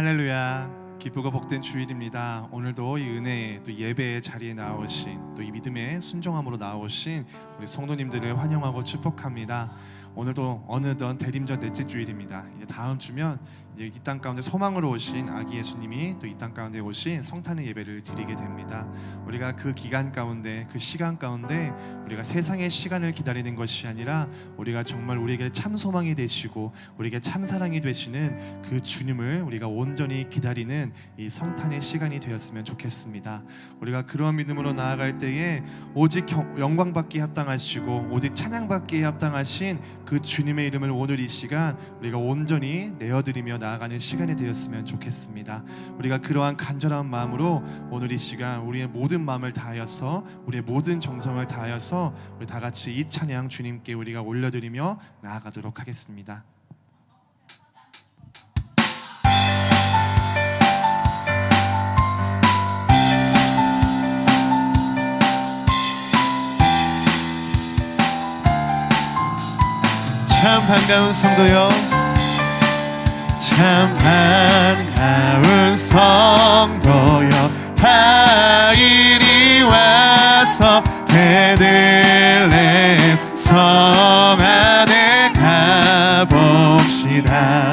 할렐루야. 기쁘고 복된 주일입니다. 오늘도 이 은혜의 또 예배의 자리에 나오신 또 이 믿음의 순종함으로 나오신 우리 성도님들을 환영하고 축복합니다. 오늘도 어느덧 대림절 넷째 주일입니다. 이제 다음 주면 이제 이 땅 가운데 소망으로 오신 아기 예수님이 또 이 땅 가운데 오신 성탄의 예배를 드리게 됩니다. 우리가 그 기간 가운데, 그 시간 가운데 우리가 세상의 시간을 기다리는 것이 아니라 우리가 정말 우리에게 참 소망이 되시고 우리에게 참 사랑이 되시는 그 주님을 우리가 온전히 기다리는 이 성탄의 시간이 되었으면 좋겠습니다. 우리가 그러한 믿음으로 나아갈 때에 오직 영광받기에 합당하시고 오직 찬양받기에 합당하신 그 주님의 이름을 오늘 이 시간 우리가 온전히 내어드리며 나아가는 시간이 되었으면 좋겠습니다. 우리가 그러한 간절한 마음으로 오늘 이 시간 우리의 모든 마음을 다하여서 우리의 모든 정성을 다하여서 우리 다 같이 이 찬양 주님께 우리가 올려드리며 나아가도록 하겠습니다. 참 반가운 성도요, 참 반가운 성도여, 다 이리 와서 베들레헴 성 안에 가봅시다.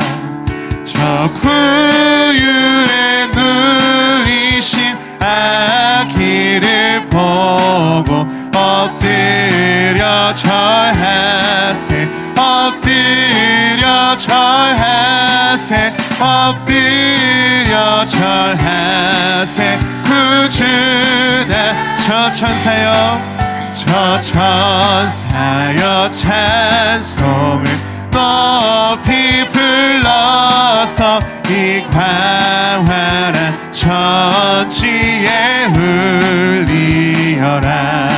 저 구유에 누이신 아기를 보고 엎드려 절하세, 엎드려 절하세, 엎드려 절하세. 구주나 저 천사여, 저 천사여, 찬송을 높이 불러서 이 광활한 천지에 울리어라.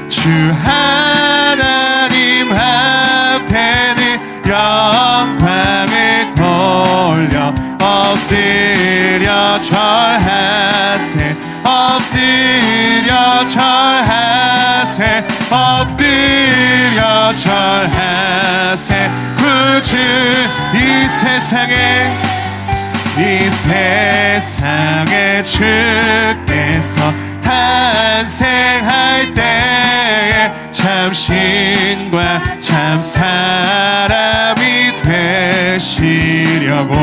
주 하나님 앞에는 영광을 돌려 엎드려 절하세, 엎드려 절하세, 엎드려 절하세. 구주 이 세상에 주께서 탄생할 때에 참 신과 참 사람이 되시려고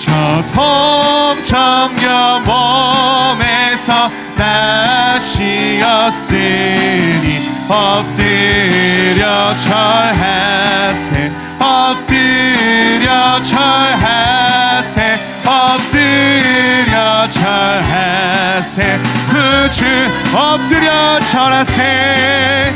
저 동정녀 몸에서 나시었으니 엎드려 절하세, 엎드려 절하세, 엎드려 절하세. 구주 엎드려 절하세,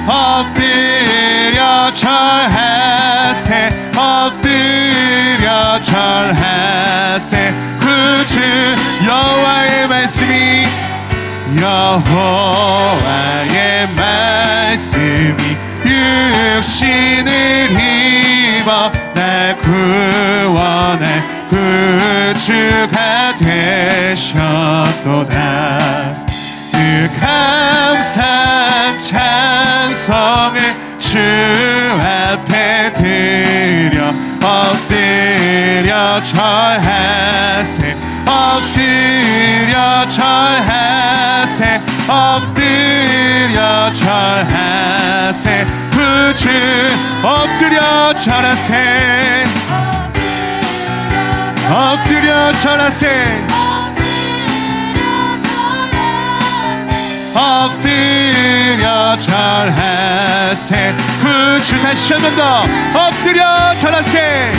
엎드려 절하세, 엎드려 절하세. 구주 여호와의 말씀이, 여호와의 말씀이 육신을 입어 날 구원할 구주가 되셨도다. 그 감사한 찬송을 주 앞에 드려 엎드려 절하세, 엎드려 절하세, 엎드려 절하세. 구주 엎드려 절하세, 엎드려 절하세, 엎드려 절하세. 구주 다시 한 번 더 엎드려 절하세,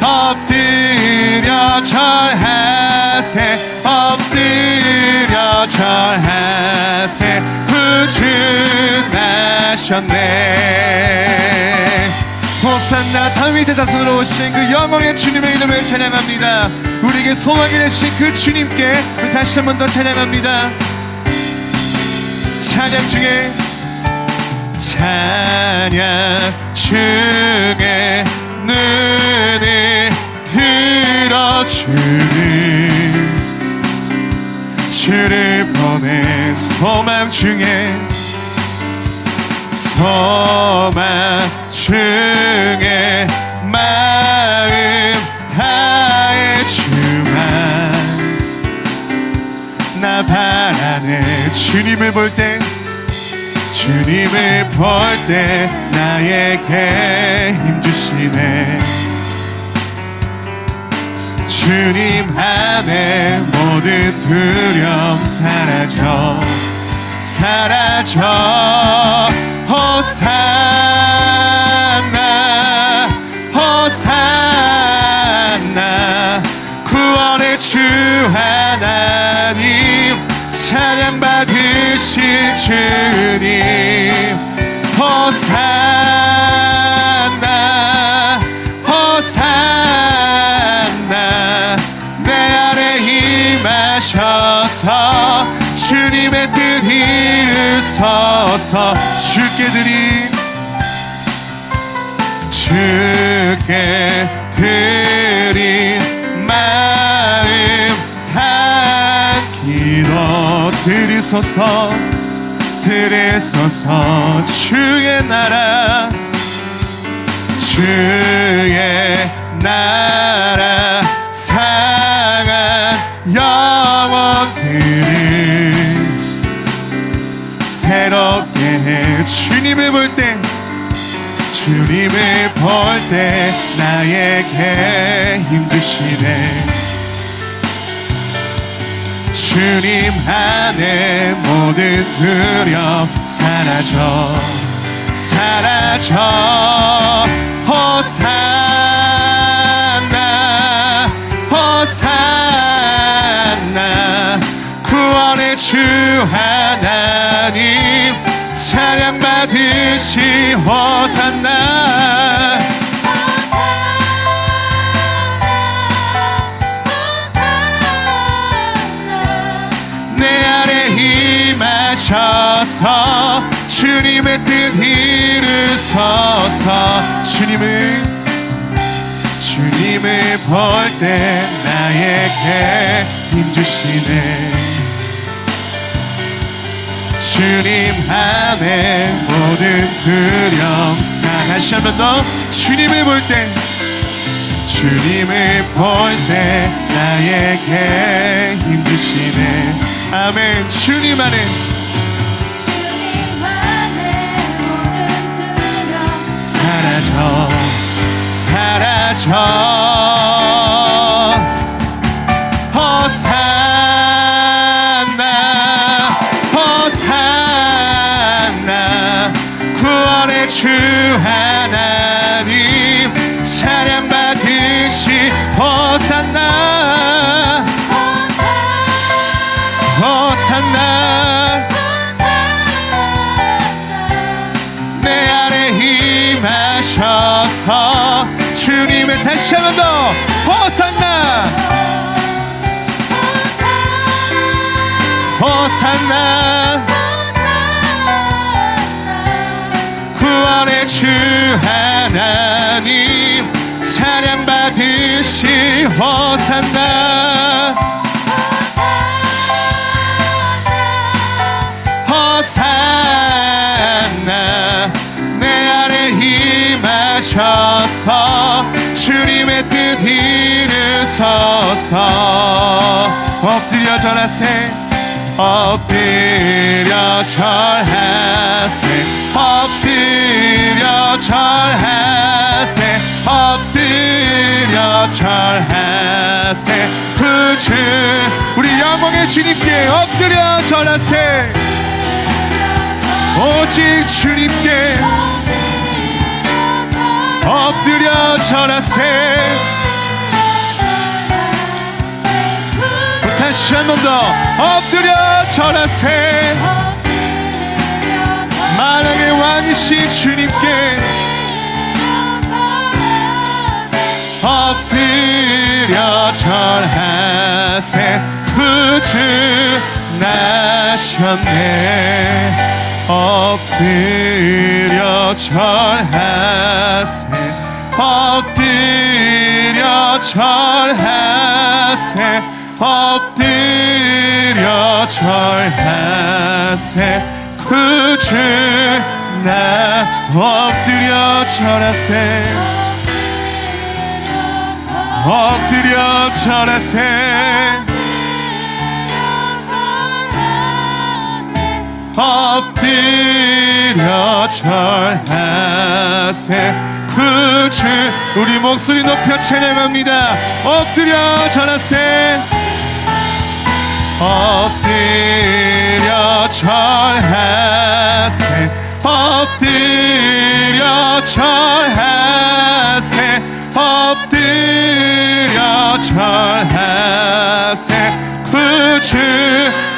엎드려 절하세, 엎드려 절하세. 구주 나셨네. 호산나 다윗의 자손으로 오신 그 영광의 주님의 이름을 찬양합니다. 우리에게 소망이 되신 그 주님께 우리 다시 한 번 더 찬양합니다. 찬양 중에 찬양 중에 눈을 들어주는 주를 보내 소망 중에 소망 중에 마음 다해 주만 나 바라네. 주님을 볼 때 주님을 볼 때 나에게 힘주시네. 주님 안에 모든 두려움 사라져 사라져. 호산나 호산나 구원의 주 하나님 찬양 받으실 주님. 호산나 호산나 내 안에 임하셔서 주님의 뜻 이루소서. 주께 드린 마음 기도 드리소서 드리소서. 주의 나라 주의 나라 상한 영혼들을 새롭게 해. 주님을 볼 때 주님을 볼 때 나에게 힘주시네. 주님 안에 모든 두려움 사라져 사라져. 호산나 호산나 구원의 주 하나님 찬양 받으시. 호산나 내 안에 임하셔서 주님의 뜻 이루소서. 주님을 볼 때 나에게 힘주시네. 주님 안에 모든 두려움 다시 한 번 더. 주님을 볼 때 주님을 볼 때 나에게 힘주시네. 아멘. 주님 안에 사라져 사라져. 호산나 호산나 구원의 주 하나님 찬양 받으시. 호산나 호산나 내 안에 임하셔서 주님의 다시 한 번 더. 호산나 호산나 구원의 주 하나님 찬양 받으시. 호산나 호산나 내 안에 임하셔서 주님의 뜻 이루소서. 엎드려 절하세 엎드려 절하세 엎드려 절하세 엎드려 절하세. 구주 우리 영광의 주님께 엎드려 절하세. 오직 주님께 엎드려 절하세. 다시 한 번 더 엎드려 절하세. 만왕의 왕이신 주님께 엎드려 절하세. 구주 나셨네. 엎드려 절하세 엎드려 절하세 엎드려 절하세. 구주 나 엎드려 절하세 엎드려 절하세 엎드려 절하세 구주 우리 목소리 높여 찬양합니다. 엎드려 절하세 엎드려 절하세 엎드려 절하세 엎드려 절하세 구주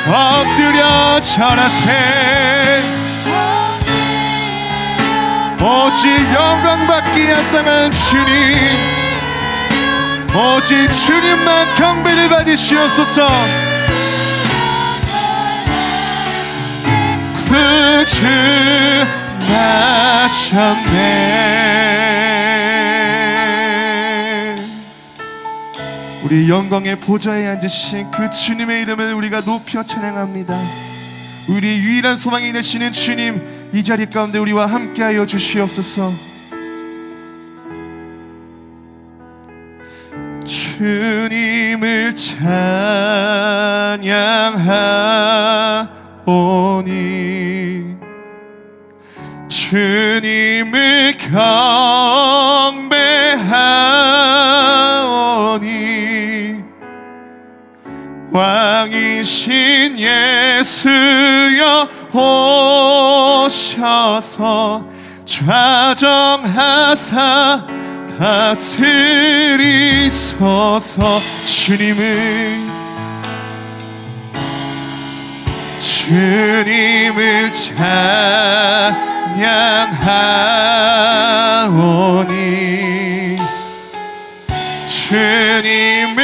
엎드려 절하세 오직 영광받기 합당한 주님 오직 주님만 경배를 받으시옵소서 구주 나셨네. 우리 영광의 보좌에 앉으신 그 주님의 이름을 우리가 높여 찬양합니다. 우리 유일한 소망이 되시는 주님 이 자리 가운데 우리와 함께하여 주시옵소서. 주님을 찬양하오니 주님을 경배하오니 왕이신 예수여 오셔서 좌정하사 다스리소서. 주님을 찬양하오니 주님을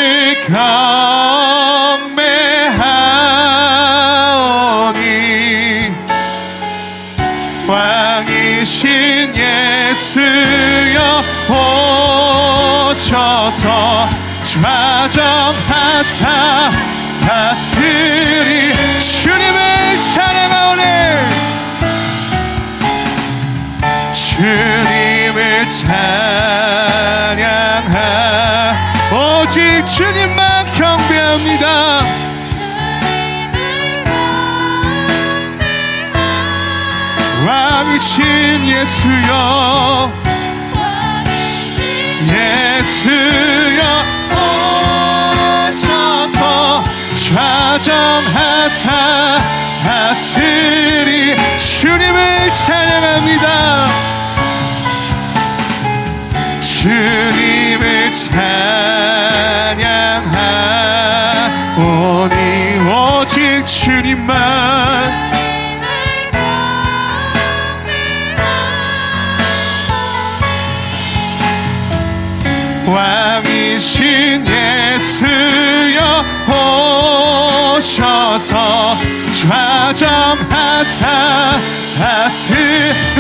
경배하오니 왕이신 예수여 오셔서 좌정하사 다스리 주님을 찬양하오니 주님을 찬양하 오직 주님만 경배합니다. 왕이신 예수여 예수여 오셔서 좌정하사 다스리 주님을 찬양합니다. 주님을 찬양하오니 오직 주님만 왕이신 예수여 오셔서 좌정하사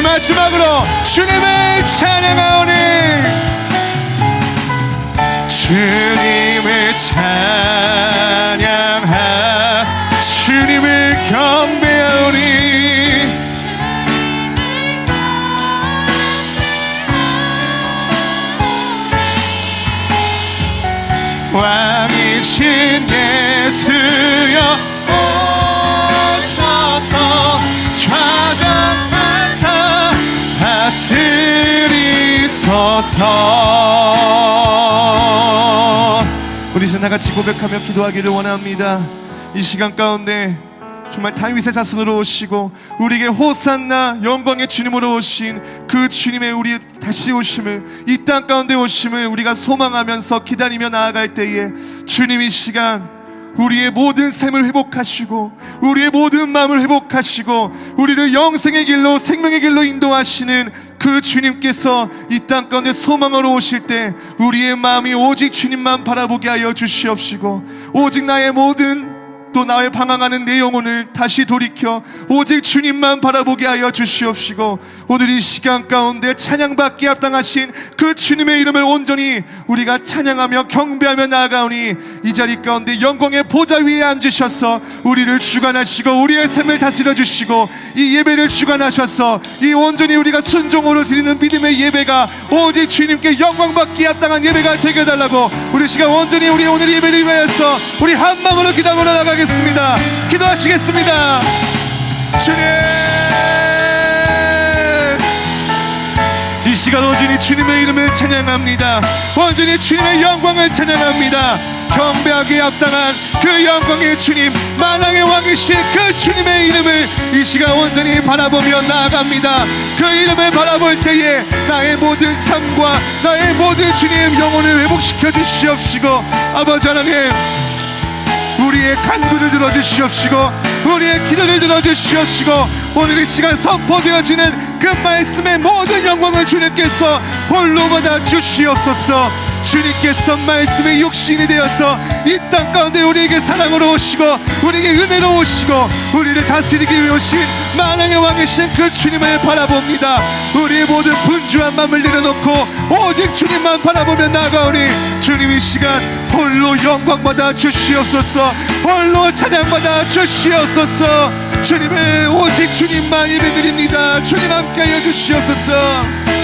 마지막으로 주님을 찬양하오니 주님을 찬양하 주님을 경배하오니 왕이신 예수여 오셔서 좌정하사 다스리소서. 우리 이제 나같이 고백하며 기도하기를 원합니다. 이 시간 가운데 정말 다윗의 자손으로 오시고 우리에게 호산나 영광의 주님으로 오신 그 주님의 우리 다시 오심을 이 땅 가운데 오심을 우리가 소망하면서 기다리며 나아갈 때에 주님 이 시간 우리의 모든 삶을 회복하시고 우리의 모든 마음을 회복하시고 우리를 영생의 길로 생명의 길로 인도하시는 그 주님께서 이 땅 가운데 소망으로 오실 때 우리의 마음이 오직 주님만 바라보게 하여 주시옵시고 오직 나의 모든 또 나의 방황하는 내 영혼을 다시 돌이켜 오직 주님만 바라보게 하여 주시옵시고, 오늘 이 시간 가운데 찬양받기에 합당하신 그 주님의 이름을 온전히 우리가 찬양하며 경배하며 나아가오니, 이 자리 가운데 영광의 보좌 위에 앉으셔서 우리를 주관하시고 우리의 삶을 다스려 주시고, 이 예배를 주관하셔서 이 온전히 우리가 순종으로 드리는 믿음의 예배가 오직 주님께 영광받기에 합당한 예배가 되게 해달라고, 우리 시간 온전히 우리 오늘 예배를 위하여서 우리 한 마음으로 기도하며 나가겠습니다. 기도하시겠습니다. 주님, 이 시간 온전히 주님의 이름을 찬양합니다. 온전히 주님의 영광을 찬양합니다. 경배하기에 합당한 그 영광의 주님, 만왕의 왕이신 그 주님의 이름을 이 시간 온전히 바라보며 나아갑니다. 그 이름을 바라볼 때에 나의 모든 삶과 나의 모든 주님 영혼을 회복시켜 주시옵시고, 아버지 하나님, 우리의 간구를 들어주시옵시고 우리의 기도를 들어주시옵시고, 오늘 이 시간 선포되어지는 그 말씀의 모든 영광을 주님께서 홀로 받아 주시옵소서. 주님께서 말씀의 육신이 되어서 이 땅 가운데 우리에게 사랑으로 오시고 우리에게 은혜로 오시고 우리를 다스리기 위해 오신 만왕의 왕이신 그 주님을 바라봅니다. 우리의 모든 분주한 마음을 내려놓고 오직 주님만 바라보며 나아가오니, 주님 이 시간 홀로 영광받아 주시옵소서, 홀로 찬양받아 주시옵소서. 주님의 오직 주님만 예배드립니다. 주님 함께하여 주시옵소서.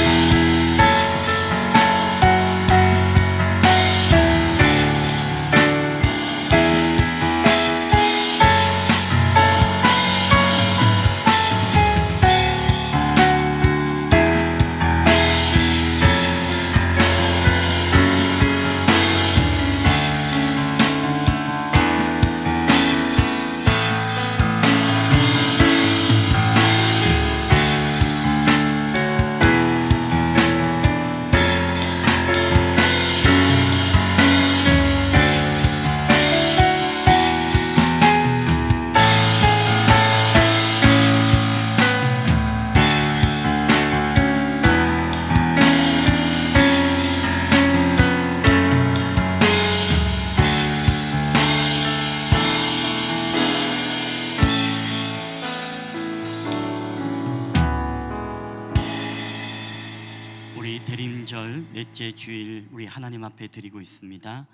대림절 넷째 주일 우리 하나님 앞에 드리고 있습니다.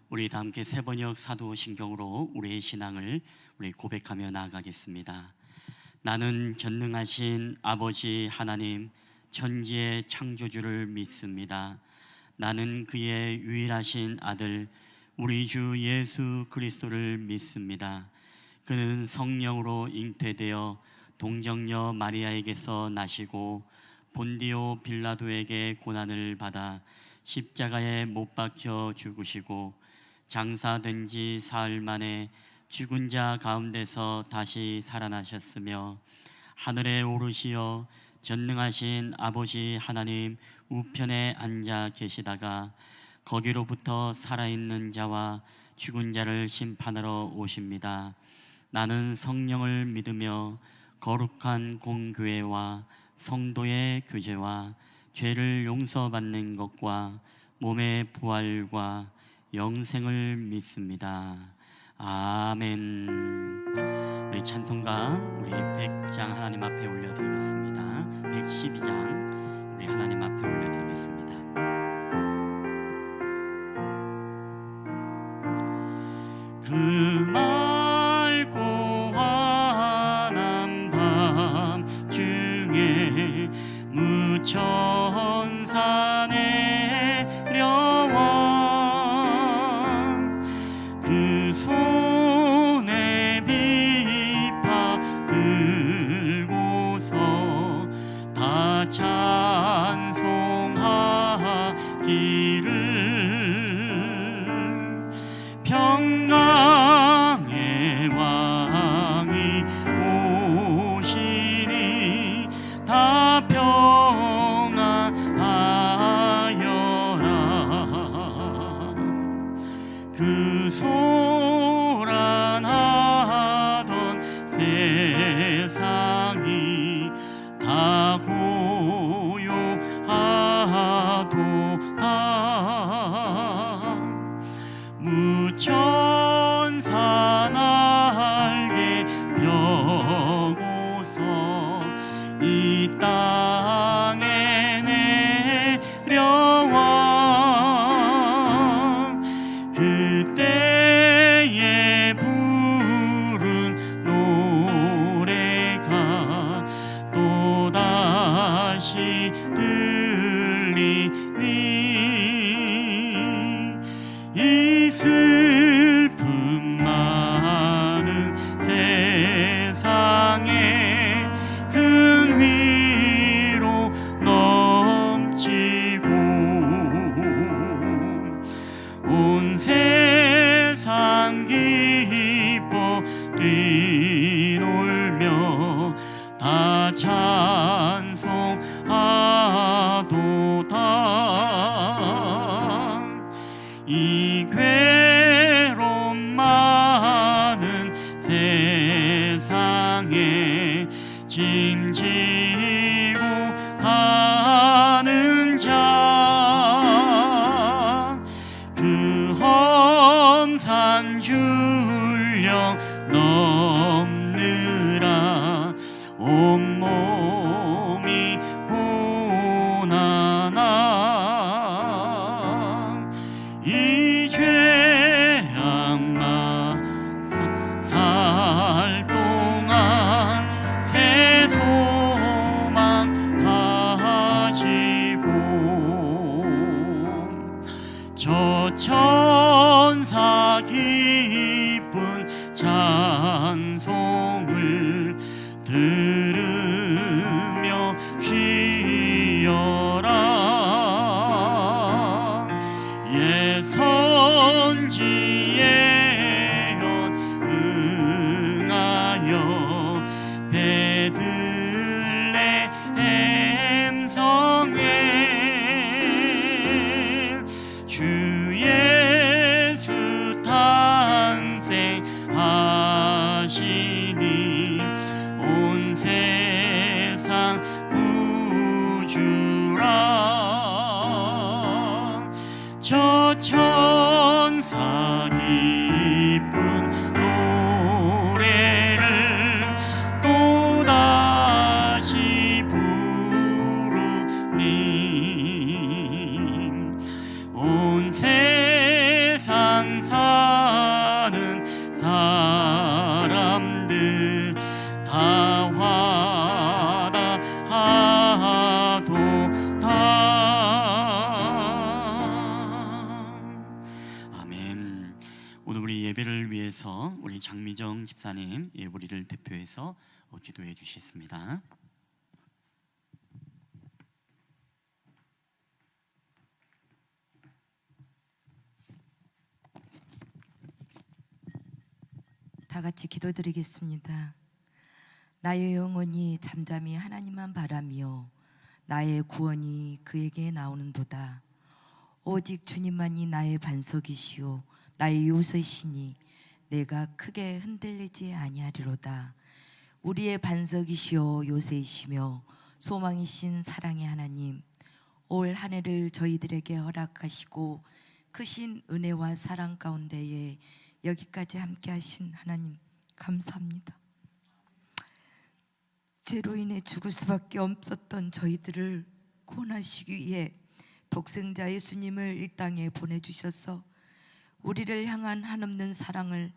우리 다 함께 세번역 사도신경으로 우리의 신앙을 우리 고백하며 나아가겠습니다. 나는 전능하신 아버지 하나님, 천지의 창조주를 믿습니다. 나는 그의 유일하신 아들 우리 주 예수 그리스도를 믿습니다. 그는 성령으로 잉태되어 동정녀 마리아에게서 나시고 본디오 빌라도에게 고난을 받아 십자가에 못 박혀 죽으시고 장사된 지 사흘 만에 죽은 자 가운데서 다시 살아나셨으며 하늘에 오르시어 전능하신 아버지 하나님 우편에 앉아 계시다가 거기로부터 살아있는 자와 죽은 자를 심판하러 오십니다. 나는 성령을 믿으며 거룩한 공교회와 성도의 교제와 죄를 용서받는 것과 몸의 부활과 영생을 믿습니다. 아멘. 우리 찬송가 우리 100장 하나님 앞에 올려드리겠습니다. 112장 우리 하나님 앞에 올려드리겠습니다. 그 맑고 환한 밤 중에 무천사 내려와 그 손에 비파 들고서 다 찬송하기를 평강의 왕이 오시니 다 평안하여라. 그 소란하던 세상이 다 고요하도다. 무천사 이 괴로움 많은 세상에 짐지고 가는 자, 그 험산 줄령 넘느라 온몸이 고난아, 이 죄악마 살 동안 새 소망 가지고 저 천사 기쁜 찬송을 들으며 쉬어라. 예 선지 예언 응하여 베들레헴 성에 주 예수 탄생하시니 온 세상 구주라. 저 천사 기쁜 노래를 또다시 부르니 온 세상 사는 사람들 다 화답하도다. 아멘. 오늘 우리 예배를 위해서 우리 장미정 집사님 예불이를 대표해서 기도해 주시겠습니다. 다 같이 기도드리겠습니다. 나의 영혼이 잠잠히 하나님만 바라며 나의 구원이 그에게 나오는도다. 오직 주님만이 나의 반석이시오 나의 요새시니 내가 크게 흔들리지 아니하리로다. 우리의 반석이시오 요새이시며 소망이신 사랑의 하나님, 올 한 해를 저희들에게 허락하시고 크신 은혜와 사랑 가운데에 여기까지 함께 하신 하나님 감사합니다. 죄로 인해 죽을 수밖에 없었던 저희들을 구원하시기 위해 독생자 예수님을 이 땅에 보내주셔서 우리를 향한 한없는 사랑을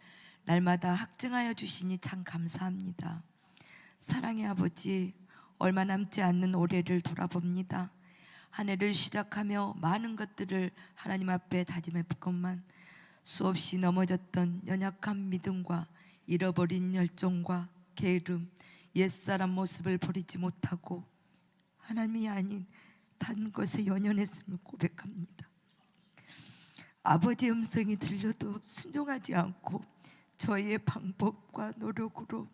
날마다 확증하여 주시니 참 감사합니다. 사랑의 아버지, 얼마 남지 않는 올해를 돌아봅니다. 한 해를 시작하며 많은 것들을 하나님 앞에 다짐했건만 수없이 넘어졌던 연약한 믿음과 잃어버린 열정과 게으름, 옛사람 모습을 버리지 못하고 하나님이 아닌 다른 것에 연연했음을 고백합니다. 아버지의 음성이 들려도 순종하지 않고 저희의 방법과 노력으로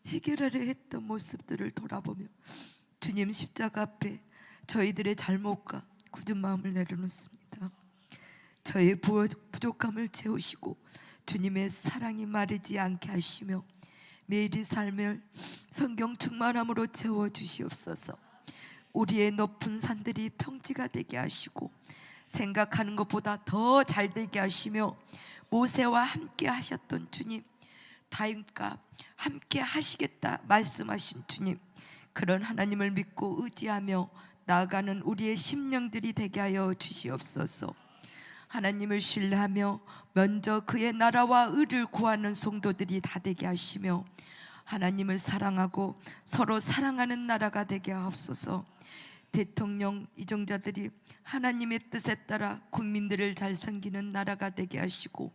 해결하려 했던 모습들을 돌아보며 주님 십자가 앞에 저희들의 잘못과 굳은 마음을 내려놓습니다. 저의 부족함을 채우시고 주님의 사랑이 마르지 않게 하시며 매일의 삶을 성경 충만함으로 채워주시옵소서. 우리의 높은 산들이 평지가 되게 하시고 생각하는 것보다 더 잘되게 하시며 모세와 함께 하셨던 주님, 다윗과 함께 하시겠다 말씀하신 주님, 그런 하나님을 믿고 의지하며 나아가는 우리의 심령들이 되게 하여 주시옵소서. 하나님을 신뢰하며 먼저 그의 나라와 의를 구하는 성도들이 다 되게 하시며 하나님을 사랑하고 서로 사랑하는 나라가 되게 하옵소서. 대통령 이정자들이 하나님의 뜻에 따라 국민들을 잘 섬기는 나라가 되게 하시고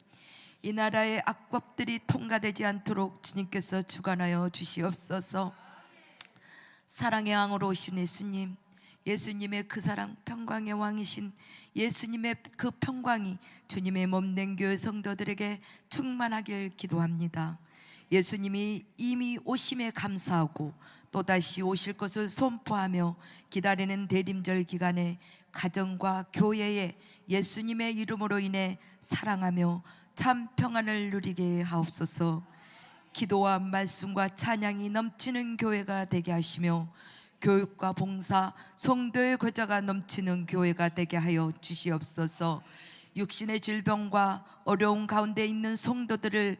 이 나라의 악법들이 통과되지 않도록 주님께서 주관하여 주시옵소서. 사랑의 왕으로 오신 예수님, 예수님의 그 사랑 평강의 왕이신 예수님의 그 평강이 주님의 몸된 교회 성도들에게 충만하길 기도합니다. 예수님이 이미 오심에 감사하고 또다시 오실 것을 선포하며 기다리는 대림절 기간에 가정과 교회에 예수님의 이름으로 인해 사랑하며 참 평안을 누리게 하옵소서. 기도와 말씀과 찬양이 넘치는 교회가 되게 하시며 교육과 봉사, 성도의 교제가 넘치는 교회가 되게 하여 주시옵소서. 육신의 질병과 어려운 가운데 있는 성도들을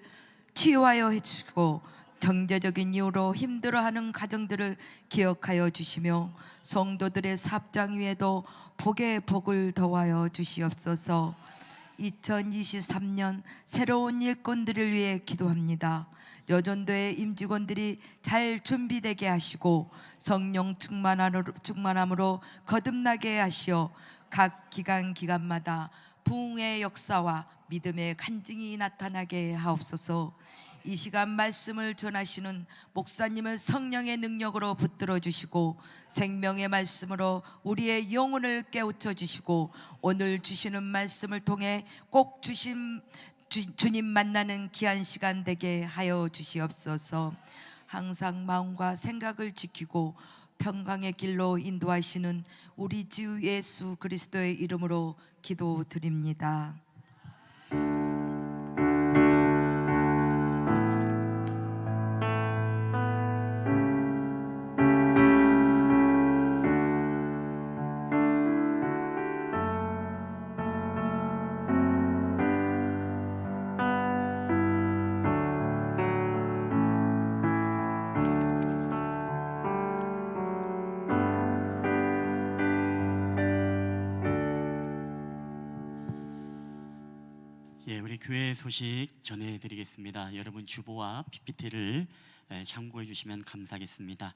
치유하여 해주시고 경제적인 이유로 힘들어하는 가정들을 기억하여 주시며 성도들의 사업장 위에도 복의 복을 더하여 주시옵소서. 2023년 새로운 일꾼들을 위해 기도합니다. 여전도의 임직원들이 잘 준비되게 하시고 성령 충만함으로 거듭나게 하시어 각 기간마다 부흥의 역사와 믿음의 간증이 나타나게 하옵소서. 이 시간 말씀을 전하시는 목사님을 성령의 능력으로 붙들어 주시고 생명의 말씀으로 우리의 영혼을 깨우쳐 주시고 오늘 주시는 말씀을 통해 꼭 주님 만나는 귀한 시간 되게 하여 주시옵소서. 항상 마음과 생각을 지키고 평강의 길로 인도하시는 우리 주 예수 그리스도의 이름으로 기도드립니다. 우리 교회 소식 전해드리겠습니다. 여러분 주보와 PPT를 참고해 주시면 감사하겠습니다.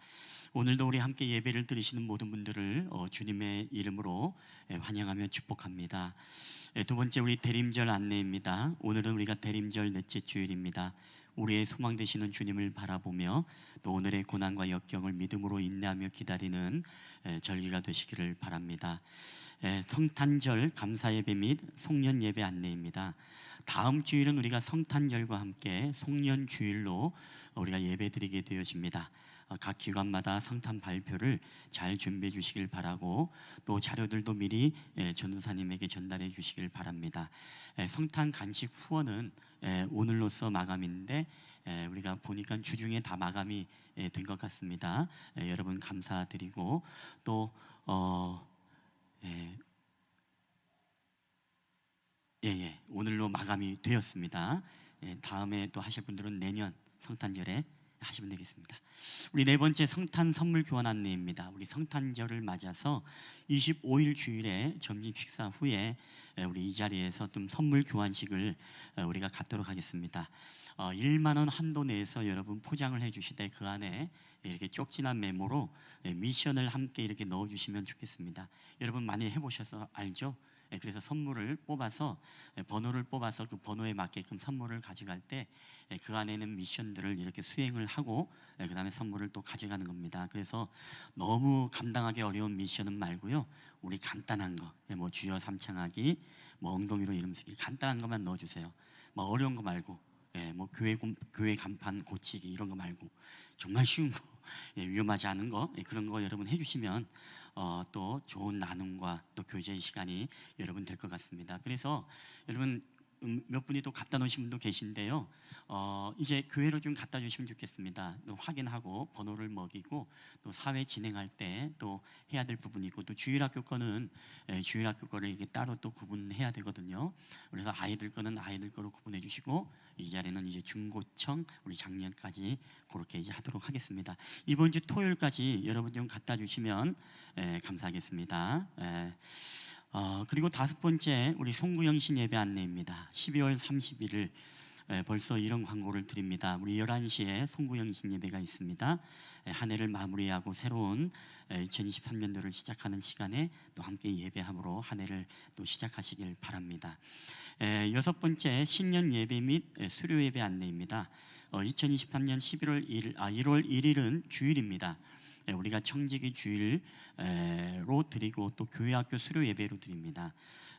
오늘도 우리 함께 예배를 드리시는 모든 분들을 주님의 이름으로 환영하며 축복합니다. 두 번째 우리 대림절 안내입니다. 오늘은 우리가 대림절 넷째 주일입니다. 우리의 소망 되시는 주님을 바라보며 또 오늘의 고난과 역경을 믿음으로 인내하며 기다리는 절기가 되시기를 바랍니다. 성탄절 감사예배 및 송년예배 안내입니다. 다음 주일은 우리가 성탄절과 함께 송년주일로 우리가 예배드리게 되어집니다. 각 기관마다 성탄 발표를 잘 준비해 주시길 바라고 또 자료들도 미리 전도사님에게 전달해 주시길 바랍니다. 성탄 간식 후원은 오늘로서 마감인데 우리가 보니까 주중에 다 마감이 된 것 같습니다. 여러분 감사드리고 또 오늘로 마감이 되었습니다. 다음에 또 하실 분들은 내년 성탄절에 하시면 되겠습니다. 우리 네 번째 성탄 선물 교환 안내입니다. 우리 성탄절을 맞아서 25일 주일에 점심 식사 후에 우리 이 자리에서 좀 선물 교환식을 우리가 갖도록 하겠습니다. 1만 원 한도 내에서 여러분 포장을 해주시되 그 안에 이렇게 쪽지나 메모로 미션을 함께 이렇게 넣어주시면 좋겠습니다. 여러분 많이 해보셔서 알죠? 그래서 선물을 뽑아서 번호를 뽑아서 그 번호에 맞게끔 선물을 가져갈 때 그 안에는 미션들을 이렇게 수행을 하고 그 다음에 선물을 또 가져가는 겁니다. 그래서 너무 감당하기 어려운 미션은 말고요, 우리 간단한 거, 뭐 주여 삼창하기, 뭐 엉덩이로 이름 쓰기, 간단한 것만 넣어주세요. 뭐 어려운 거 말고, 뭐 교회 간판 고치기 이런 거 말고 정말 쉬운 거, 위험하지 않은 거, 그런 거 여러분 해주시면 또 좋은 나눔과 또 교제의 시간이 여러분 될 것 같습니다. 그래서 여러분 몇 분이 또 갖다 놓으신 분도 계신데요. 이제 교회로 좀 갖다 주시면 좋겠습니다. 또 확인하고 번호를 먹이고 또 사회 진행할 때 또 해야 될 부분이 있고 또 주일학교 거는 주일학교 거를 이게 따로 또 구분해야 되거든요. 그래서 아이들 거는 아이들 거로 구분해 주시고 이 자리는 이제 중고청 우리 작년까지 그렇게 이제 하도록 하겠습니다. 이번 주 토요일까지 여러분 좀 갖다 주시면 감사하겠습니다. 그리고 다섯 번째 우리 송구영신 예배 안내입니다. 12월 31일 벌써 이런 광고를 드립니다. 우리 11시에 송구영신 예배가 있습니다. 한 해를 마무리하고 새로운 2023년도를 시작하는 시간에 또 함께 예배함으로 한 해를 또 시작하시길 바랍니다. 여섯 번째 신년 예배 및 수료 예배 안내입니다. 2023년 1월 1일은 주일입니다. 우리가 청지기 주일로 드리고 또 교회학교 수료 예배로 드립니다.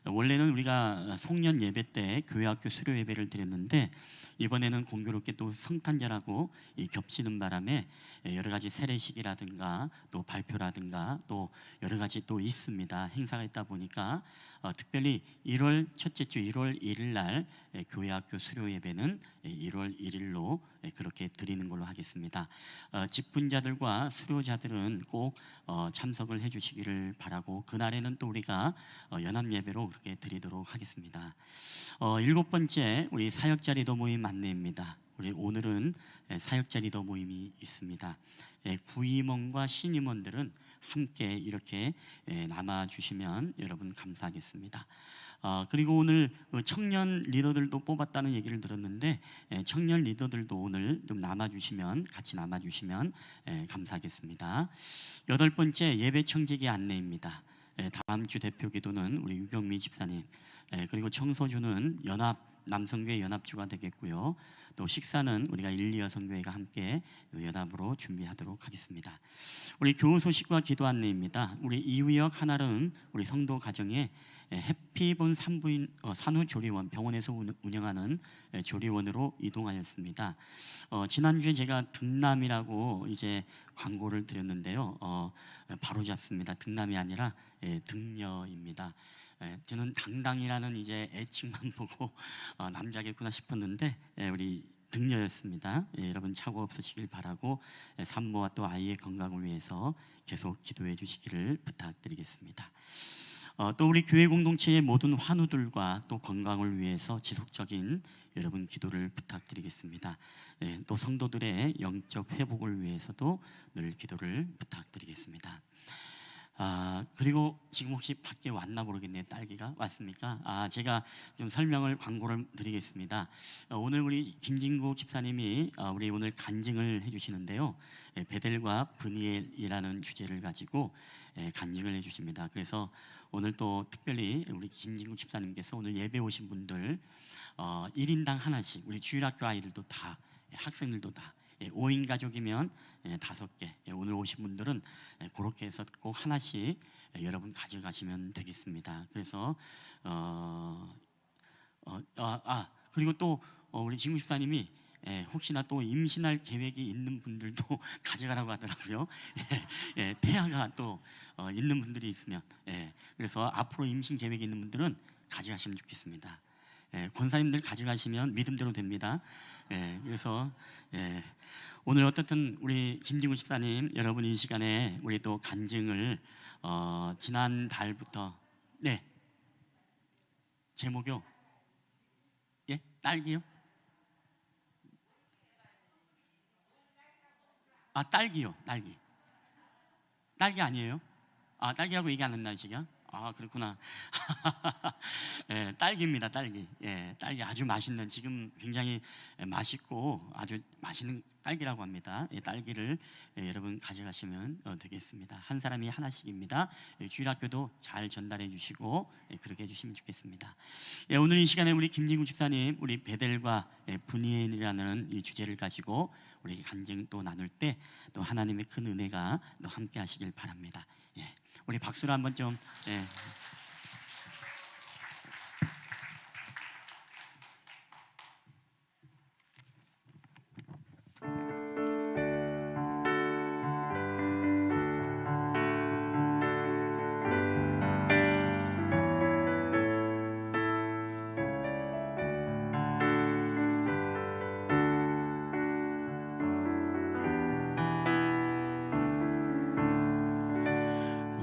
원래는 우리가 송년 예배 때 교회학교 수료 예배를 드렸는데 이번에는 공교롭게 또 성탄절하고 겹치는 바람에 여러 가지 세례식이라든가 또 발표라든가 또 여러 가지 또 있습니다. 행사가 있다 보니까 특별히 1월 첫째 주 1월 1일 날 교회학교 수료 예배는 1월 1일로 그렇게 드리는 걸로 하겠습니다. 직분자들과 수료자들은 꼭 참석을 해주시기를 바라고 그날에는 또 우리가 연합 예배로 그렇게 드리도록 하겠습니다. 7번째 우리 사역자 리더 모임 안내입니다. 우리 오늘은 사역자 리더 모임이 있습니다. 구임원과 신임원들은 함께 이렇게 남아주시면 여러분 감사하겠습니다. 그리고 오늘 청년 리더들도 뽑았다는 얘기를 들었는데 청년 리더들도 오늘 좀 남아주시면 같이 남아주시면 감사하겠습니다. 8번째 예배 청지기 안내입니다. 다음 주 대표 기도는 우리 유경미 집사님, 그리고 청소주는 남성교회 연합주가 되겠고요. 또 식사는 우리가 1, 2 여성교회가 함께 연합으로 준비하도록 하겠습니다. 우리 교우 소식과 기도 안내입니다. 우리 이우역 한아름 우리 성도 가정에 해피본 산후조리원 병원에서 운영하는 조리원으로 이동하였습니다. 지난주에 제가 등남이라고 이제 광고를 드렸는데요. 바로 잡습니다. 등남이 아니라 등녀입니다. 저는 당당이라는 이제 애칭만 보고 남자겠구나 싶었는데 우리 등녀였습니다. 여러분 착오 없으시길 바라고 산모와 또 아이의 건강을 위해서 계속 기도해 주시기를 부탁드리겠습니다. 또 우리 교회 공동체의 모든 환우들과 또 건강을 위해서 지속적인 여러분 기도를 부탁드리겠습니다. 또 성도들의 영적 회복을 위해서도 늘 기도를 부탁드리겠습니다. 그리고 지금 혹시 밖에 왔나 모르겠네요. 딸기가 왔습니까? 제가 좀 설명을 광고를 드리겠습니다. 오늘 우리 김진국 집사님이 우리 오늘 간증을 해주시는데요. 베델과 브니엘이라는 주제를 가지고 간증을 해주십니다. 그래서 오늘 또 특별히 우리 김진국 집사님께서 오늘 예배 오신 분들 1인당 하나씩 우리 주일학교 아이들도 다 학생들도 다 5인 가족이면 5개 오늘 오신 분들은 그렇게 해서 꼭 하나씩 여러분 가져가시면 되겠습니다. 그래서 그리고 또 우리 진구 집사님이 혹시나 또 임신할 계획이 있는 분들도 가져가라고 하더라고요. 폐하가 또 있는 분들이 있으면 그래서 앞으로 임신 계획이 있는 분들은 가져가시면 좋겠습니다. 권사님들 가져가시면 믿음대로 됩니다. 그래서 오늘 어떻든 우리 김진구 집사님 여러분 이 시간에 우리 또 간증을 지난 달부터 제목이요? 딸기요? 딸기요. 딸기 아니에요? 딸기라고 얘기 안 했나 지금? 그렇구나. 딸기입니다. 딸기. 딸기 아주 맛있는 지금 굉장히 맛있고 아주 맛있는 딸기라고 합니다. 딸기를 여러분 가져가시면 되겠습니다. 한 사람이 하나씩입니다. 주일학교도 잘 전달해 주시고 그렇게 해주시면 좋겠습니다. 오늘 이 시간에 우리 김진구 집사님 우리 베델과 분이엘이라는 이 주제를 가지고 우리 간증 또 나눌 때 또 하나님의 큰 은혜가 또 함께 하시길 바랍니다. 우리 박수로 한번 좀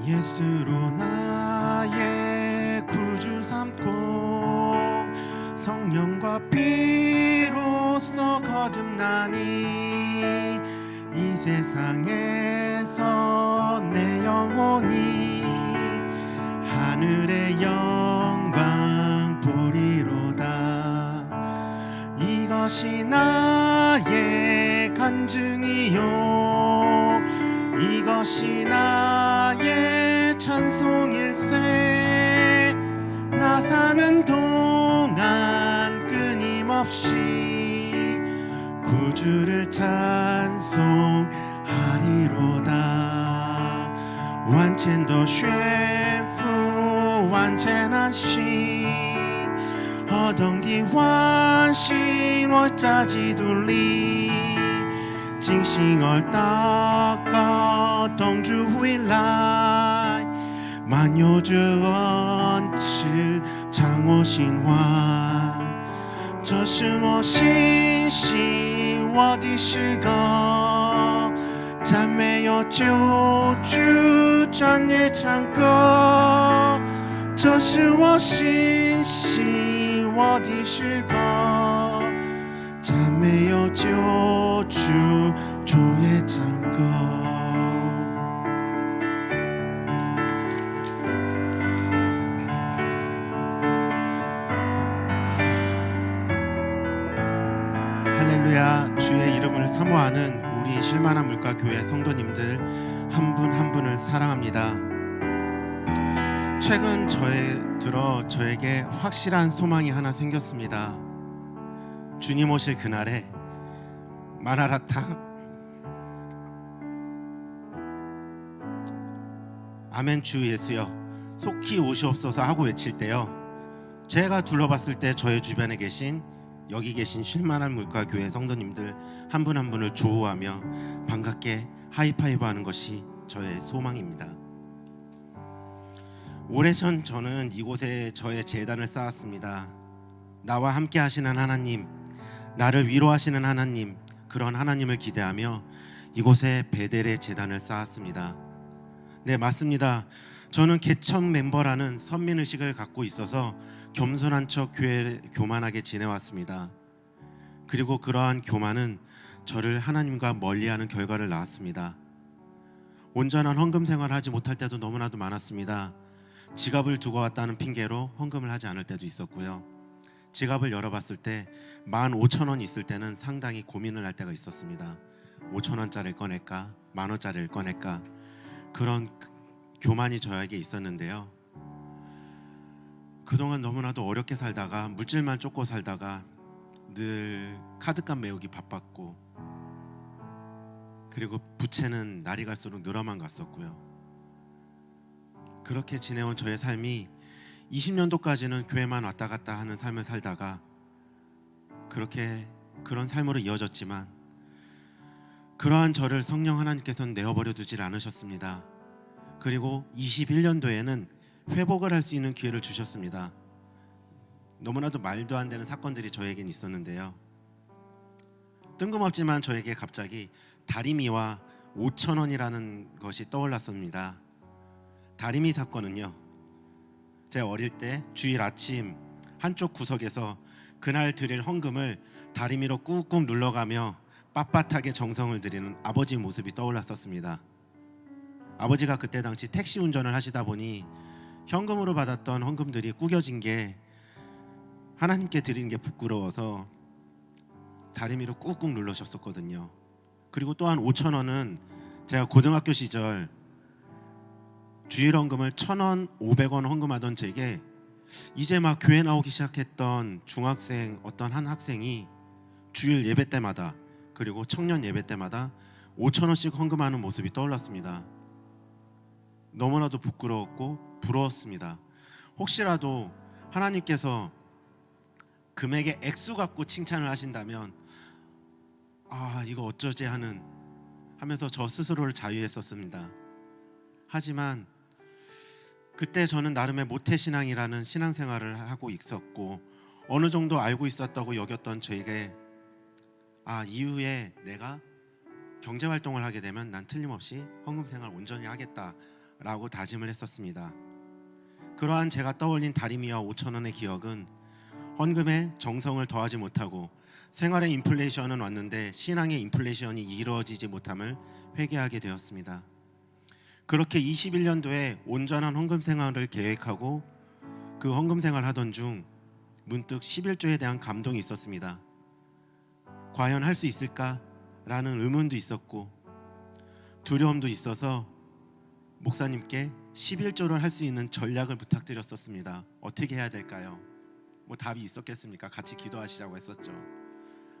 예수로 나의 구주 삼고 성령과 피로써 거듭나니 이 세상에서 내 영혼이 하늘의 영광 보리로다. 이것이 나의 간증이요 이것이 나의 찬송일세. 나 사는 동안 끊임없이 구주를 찬송하리로다.万千的旋风完全安心。何等的欢喜，我在基督里，尽心而祷告，等主回来，满有着恩慈，常我心欢。这是我信心，我的诗歌，赞美有救主，战也唱歌。这是我信心，我的诗歌，赞美有救主，主也唱歌。할렐루야. 주의 이름을 사모하는 우리 실만한 물가교회 성도님들 한 분 한 분을 사랑합니다. 최근 저에게 확실한 소망이 하나 생겼습니다. 주님 오실 그날에 마라나타 아멘 주 예수여 속히 오시옵소서 하고 외칠 때요, 제가 둘러봤을 때 저의 주변에 계신 여기 계신 쉴만한 물가교회 성도님들 한 분 한 분을 조우하며 반갑게 하이파이브 하는 것이 저의 소망입니다. 오래전 저는 이곳에 저의 제단을 쌓았습니다. 나와 함께 하시는 하나님, 나를 위로하시는 하나님, 그런 하나님을 기대하며 이곳에 베델의 제단을 쌓았습니다. 네, 맞습니다. 저는 개천 멤버라는 선민의식을 갖고 있어서 겸손한 척 교만하게 지내왔습니다. 그리고 그러한 교만은 저를 하나님과 멀리하는 결과를 낳았습니다. 온전한 헌금 생활을 하지 못할 때도 너무나도 많았습니다. 지갑을 두고 왔다는 핑계로 헌금을 하지 않을 때도 있었고요. 지갑을 열어봤을 때 15,000원 있을 때는 상당히 고민을 할 때가 있었습니다. 5,000원짜리를 꺼낼까? 10,000원짜리를 꺼낼까? 그런 교만이 저에게 있었는데요. 그동안 너무나도 어렵게 살다가 물질만 쫓고 살다가 늘 카드값 메우기 바빴고, 그리고 부채는 날이 갈수록 늘어만 갔었고요. 그렇게 지내온 저의 삶이 20년도까지는 교회만 왔다 갔다 하는 삶을 살다가 그런 삶으로 이어졌지만, 그러한 저를 성령 하나님께서는 내어버려 두질 않으셨습니다. 그리고 21년도에는 회복을 할 수 있는 기회를 주셨습니다. 너무나도 말도 안 되는 사건들이 저에겐 있었는데요. 뜬금없지만 저에게 갑자기 다리미와 5,000원이라는 것이 떠올랐습니다. 다리미 사건은요, 제가 어릴 때 주일 아침 한쪽 구석에서 그날 드릴 헌금을 다리미로 꾹꾹 눌러가며 빳빳하게 정성을 드리는 아버지 모습이 떠올랐었습니다. 아버지가 그때 당시 택시 운전을 하시다 보니 현금으로 받았던 헌금들이 구겨진 게 하나님께 드리는 게 부끄러워서 다리미로 꾹꾹 누르셨었거든요. 그리고 또한 5,000원은 제가 고등학교 시절 주일 헌금을 1,000원, 500원 헌금하던 제게 이제 막 교회 나오기 시작했던 중학생 어떤 한 학생이 주일 예배 때마다, 그리고 청년 예배 때마다 5,000원씩 헌금하는 모습이 떠올랐습니다. 너무나도 부끄러웠고 부러웠습니다. 혹시라도 하나님께서 금액의 액수 갖고 칭찬을 하신다면 이거 어쩌지 하면서 저 스스로를 자유했었습니다. 하지만 그때 저는 나름의 모태신앙이라는 신앙생활을 하고 있었고 어느 정도 알고 있었다고 여겼던 저에게 이후에 내가 경제활동을 하게 되면 난 틀림없이 헌금생활 온전히 하겠다라고 다짐을 했었습니다. 그러한 제가 떠올린 다리미와 5,000원의 기억은 헌금에 정성을 더하지 못하고 생활의 인플레이션은 왔는데 신앙의 인플레이션이 이루어지지 못함을 회개하게 되었습니다. 그렇게 21년도에 온전한 헌금 생활을 계획하고 그 헌금 생활을 하던 중 문득 11조에 대한 감동이 있었습니다. 과연 할 수 있을까라는 의문도 있었고 두려움도 있어서 목사님께 11조를 할 수 있는 전략을 부탁드렸었습니다. 어떻게 해야 될까요? 답이 있었겠습니까? 같이 기도하시자고 했었죠.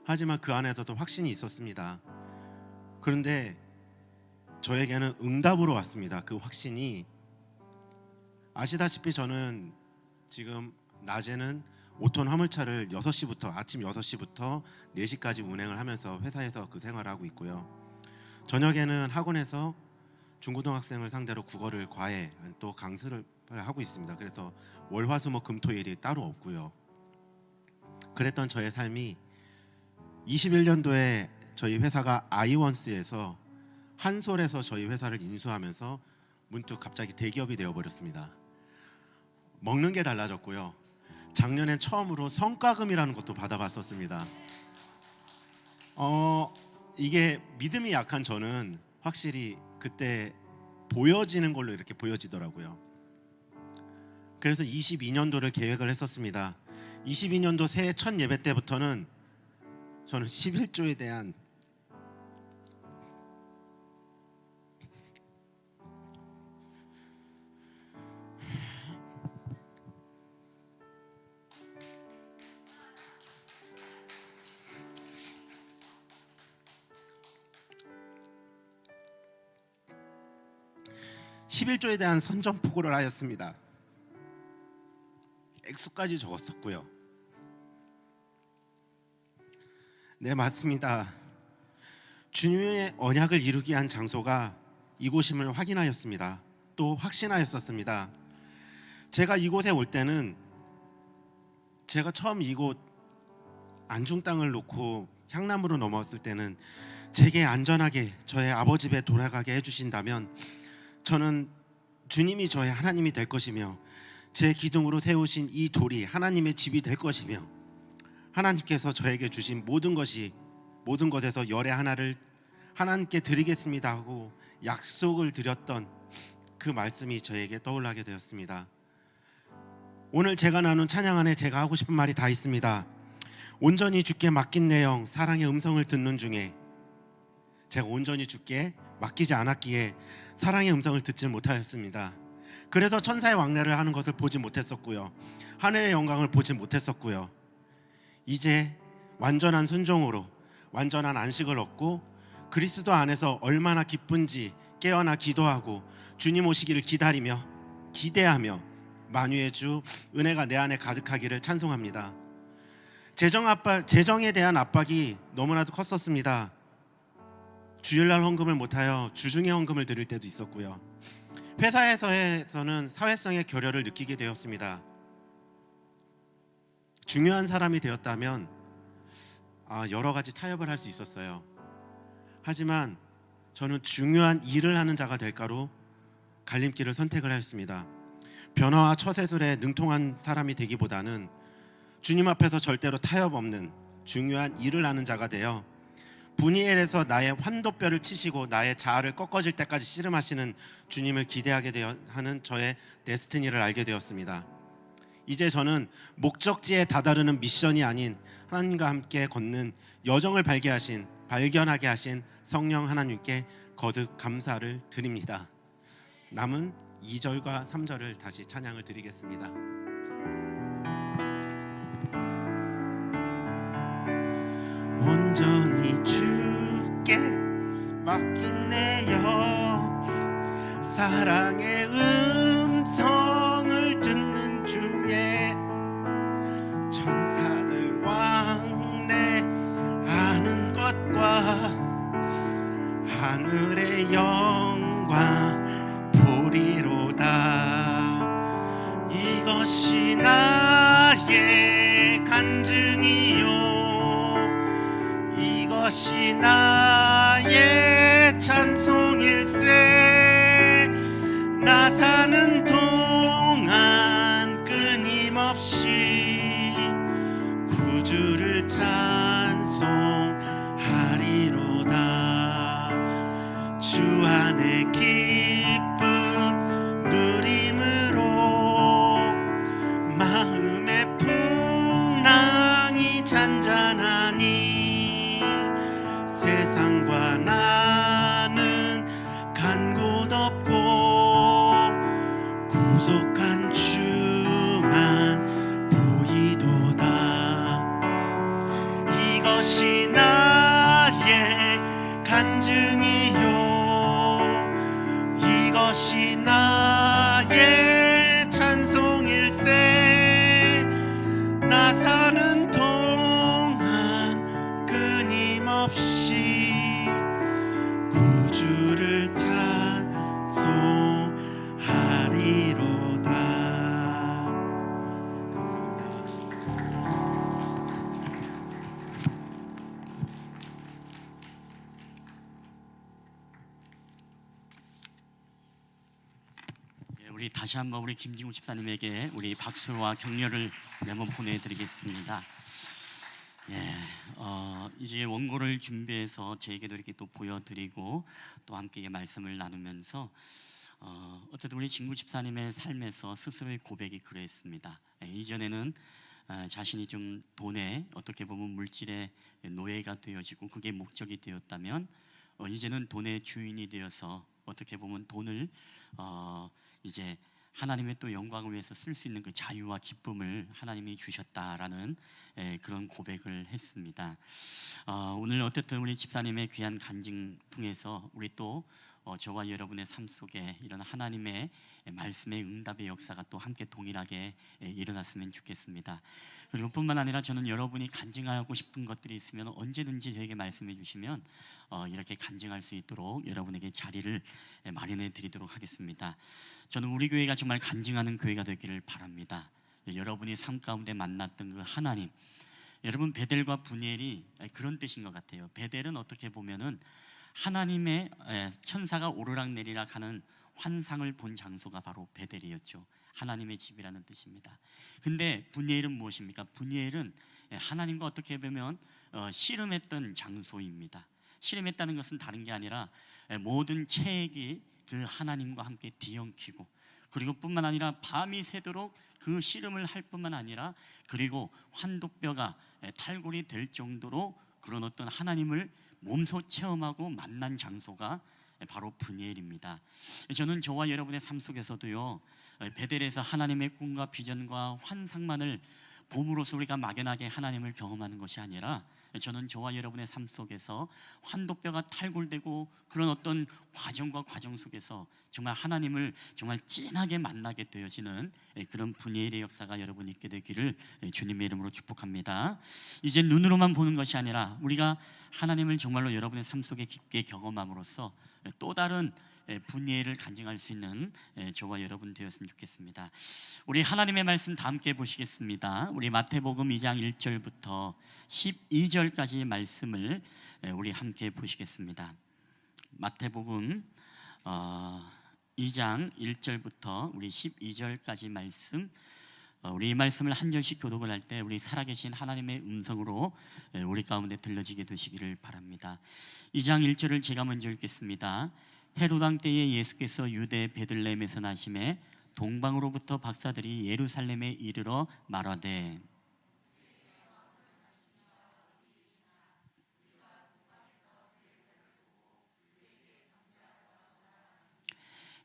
하지만 그 안에서도 확신이 있었습니다. 그런데 저에게는 응답으로 왔습니다. 그 확신이 아시다시피 저는 지금 낮에는 5톤 화물차를 아침 6시부터 4시까지 운행을 하면서 회사에서 그 생활을 하고 있고요. 저녁에는 학원에서 중고등학생을 상대로 국어를 과외 또 강습을 하고 있습니다. 그래서 월화수목금토일이 따로 없고요. 그랬던 저의 삶이 21년도에 저희 회사가 아이원스에서 한솔에서 저희 회사를 인수하면서 문득 갑자기 대기업이 되어버렸습니다. 먹는 게 달라졌고요. 작년엔 처음으로 성과금이라는 것도 받아봤었습니다. 이게 믿음이 약한 저는 확실히 그때 보여지는 걸로 이렇게 보여지더라고요. 그래서 22년도를 계획을 했었습니다. 22년도 새해 첫 예배 때부터는 저는 11조에 대한 선전포고를 하였습니다. 액수까지 적었었고요. 네, 맞습니다. 주님의 언약을 이루기 위한 장소가 이곳임을 확인하였습니다. 또 확신하였었습니다. 제가 이곳에 올 때는 제가 처음 이곳 안중 땅을 놓고 향남으로 넘어왔을 때는 제게 안전하게 저의 아버지 집에 돌아가게 해주신다면 저는 주님이 저의 하나님이 될 것이며 제 기둥으로 세우신 이 돌이 하나님의 집이 될 것이며 하나님께서 저에게 주신 모든 것에서 열의 하나를 하나님께 드리겠습니다 하고 약속을 드렸던 그 말씀이 저에게 떠올라게 되었습니다. 오늘 제가 나눈 찬양 안에 제가 하고 싶은 말이 다 있습니다. 온전히 주께 맡긴 내용, 사랑의 음성을 듣는 중에 제가 온전히 주께 맡기지 않았기에 사랑의 음성을 듣지 못하였습니다. 그래서 천사의 왕래를 하는 것을 보지 못했었고요. 하늘의 영광을 보지 못했었고요. 이제 완전한 순종으로 완전한 안식을 얻고 그리스도 안에서 얼마나 기쁜지 깨어나 기도하고 주님 오시기를 기대하며 만유의 주 은혜가 내 안에 가득하기를 찬송합니다. 재정에 대한 압박이 너무나도 컸었습니다. 주일날 헌금을 못하여 주중에 헌금을 드릴 때도 있었고요. 회사에서는 사회성의 결여를 느끼게 되었습니다. 중요한 사람이 되었다면 여러 가지 타협을 할 수 있었어요. 하지만 저는 중요한 일을 하는 자가 될까로 갈림길을 선택을 하였습니다. 변화와 처세술에 능통한 사람이 되기보다는 주님 앞에서 절대로 타협 없는 중요한 일을 하는 자가 되어 분이엘에서 나의 환도뼈를 치시고 나의 자아를 꺾어질 때까지 씨름하시는 주님을 기대하게 하는 저의 데스티니를 알게 되었습니다. 이제 저는 목적지에 다다르는 미션이 아닌 하나님과 함께 걷는 여정을 발견하게 하신 성령 하나님께 거듭 감사를 드립니다. 남은 2절과 3절을 다시 찬양을 드리겠습니다. 온전히 주께 맡긴 내영, 사랑의 음성을 듣는 중에 천사들 왕래하는 것과 하늘의 영광 보리로다. 이것이 나의 간증이요, 이것이 나의 찬송일세. 나 사는 동안 끊임없이 구주를 찬송하리로다. 주 안에 기쁨 누림으로 마음의 풍랑이 잔잔하니 세상과 나는 간 곳 없고 구속한 주만 보이도다. 이것이 나의 간증이요, 이것이 나의 나 사는 동안 끊임없이 구주를 찬송하리로다. 감사합니다. 우리 다시 한번 우리 김진구 집사님에게 우리 박수와 격려를 한번 보내드리겠습니다. 이제 원고를 준비해서 저에게도 이렇게 또 보여드리고 또 함께 말씀을 나누면서 어쨌든 우리 진구 집사님의 삶에서 스스로의 고백이 그랬습니다. 이전에는 자신이 좀 돈에 어떻게 보면 물질의 노예가 되어지고 그게 목적이 되었다면 이제는 돈의 주인이 되어서 어떻게 보면 돈을 이제 하나님의 또 영광을 위해서 쓸 수 있는 그 자유와 기쁨을 하나님이 주셨다라는 그런 고백을 했습니다. 오늘 어쨌든 우리 집사님의 귀한 간증 통해서 우리 또 저와 여러분의 삶 속에 이런 하나님의 말씀의 응답의 역사가 또 함께 동일하게 일어났으면 좋겠습니다. 그리고 뿐만 아니라 저는 여러분이 간증하고 싶은 것들이 있으면 언제든지 저에게 말씀해 주시면 이렇게 간증할 수 있도록 여러분에게 자리를 마련해 드리도록 하겠습니다. 저는 우리 교회가 정말 간증하는 교회가 되기를 바랍니다. 여러분이 삶 가운데 만났던 그 하나님, 여러분 베델과 분이엘이 그런 뜻인 것 같아요. 베델은 어떻게 보면은 하나님의 천사가 오르락내리락 하는 환상을 본 장소가 바로 베델이었죠. 하나님의 집이라는 뜻입니다. 근데 분이엘은 무엇입니까? 분이엘은 하나님과 어떻게 보면 씨름했던 장소입니다. 씨름했다는 것은 다른 게 아니라 모든 체액이 그 하나님과 함께 뒤엉키고, 그리고 뿐만 아니라 밤이 새도록 그 씨름을 할 뿐만 아니라 그리고 환도뼈가 탈골이 될 정도로 그런 어떤 하나님을 몸소 체험하고 만난 장소가 바로 분이엘입니다. 저는 저와 여러분의 삶 속에서도요, 베델에서 하나님의 꿈과 비전과 환상만을 봄으로써 우리가 막연하게 하나님을 경험하는 것이 아니라 저는 저와 여러분의 삶 속에서 환도뼈가 탈골되고 그런 어떤 과정과 과정 속에서 정말 하나님을 정말 진하게 만나게 되어지는 그런 분이엘의 역사가 여러분 있게 되기를 주님의 이름으로 축복합니다. 이제 눈으로만 보는 것이 아니라 우리가 하나님을 정말로 여러분의 삶 속에 깊게 경험함으로써 또 다른 분이엘을 간증할 수 있는 저와 여러분 되었으면 좋겠습니다. 우리 하나님의 말씀 다 함께 보시겠습니다. 우리 마태복음 2장 1절부터 12절까지의 말씀을 우리 함께 보시겠습니다. 마태복음 2장 1절부터 우리 12절까지 말씀, 우리 이 말씀을 한 절씩 교독을 할 때 우리 살아계신 하나님의 음성으로 우리 가운데 들려지게 되시기를 바랍니다. 2장 1절을 제가 먼저 읽겠습니다. 헤롯 왕 때에 예수께서 유대 베들레헴에서 나심에 동방으로부터 박사들이 예루살렘에 이르러 말하되,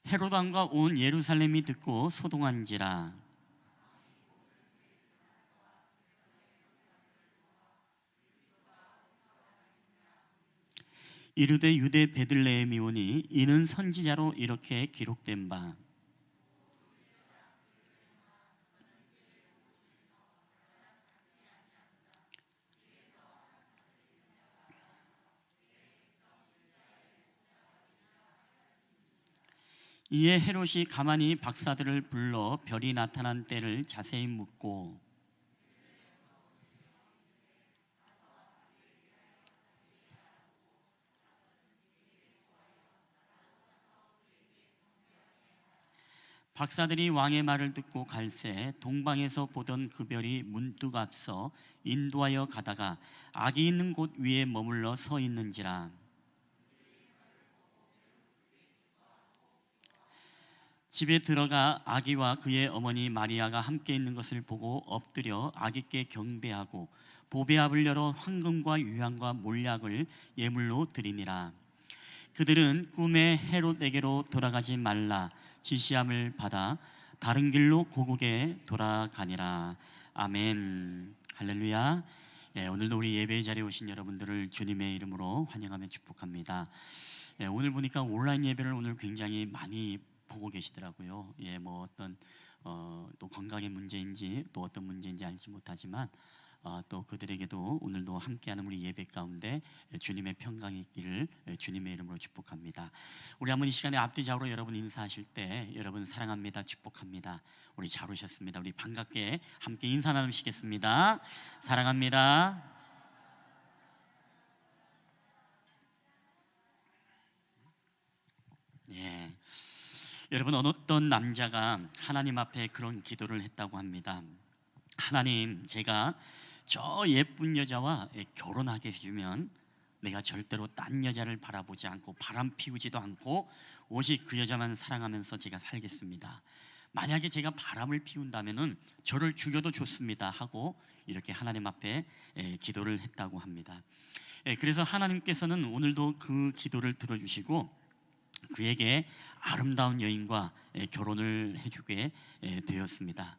헤롯 왕과 온 예루살렘이 듣고 소동한지라. 이르되 유대 베들레헴이 오니 이는 선지자로 이렇게 기록된 바, 이에 헤롯이 가만히 박사들을 불러 별이 나타난 때를 자세히 묻고 박사들이 왕의 말을 듣고 갈새 동방에서 보던 그 별이 문득 앞서 인도하여 가다가 악이 있는 곳 위에 머물러 서 있는지라. 집에 들어가 아기와 그의 어머니 마리아가 함께 있는 것을 보고 엎드려 아기께 경배하고 보배압을 열어 황금과 유향과 몰약을 예물로 드리니라. 그들은 꿈에 헤롯에게로 돌아가지 말라 지시함을 받아 다른 길로 고국에 돌아가니라. 아멘. 할렐루야. 오늘도 우리 예배 자리에 오신 여러분들을 주님의 이름으로 환영하며 축복합니다. 오늘 보니까 온라인 예배를 오늘 굉장히 많이 보고 계시더라고요. 뭐 어떤 또 건강의 문제인지 또 어떤 문제인지 알지 못하지만 또 그들에게도 오늘도 함께하는 우리 예배 가운데 주님의 평강이 있기를 주님의 이름으로 축복합니다. 우리 한번 이 시간에 앞뒤좌우로 여러분 인사하실 때 여러분 사랑합니다, 축복합니다. 우리 잘 오셨습니다. 우리 반갑게 함께 인사 나누시겠습니다. 사랑합니다. 예. 여러분, 어떤 남자가 하나님 앞에 그런 기도를 했다고 합니다. 하나님, 제가 저 예쁜 여자와 결혼하게 해주면 내가 절대로 딴 여자를 바라보지 않고 바람 피우지도 않고 오직 그 여자만 사랑하면서 제가 살겠습니다. 만약에 제가 바람을 피운다면은 저를 죽여도 좋습니다 하고 이렇게 하나님 앞에 기도를 했다고 합니다. 그래서 하나님께서는 오늘도 그 기도를 들어주시고 그에게 아름다운 여인과 결혼을 해주게 되었습니다.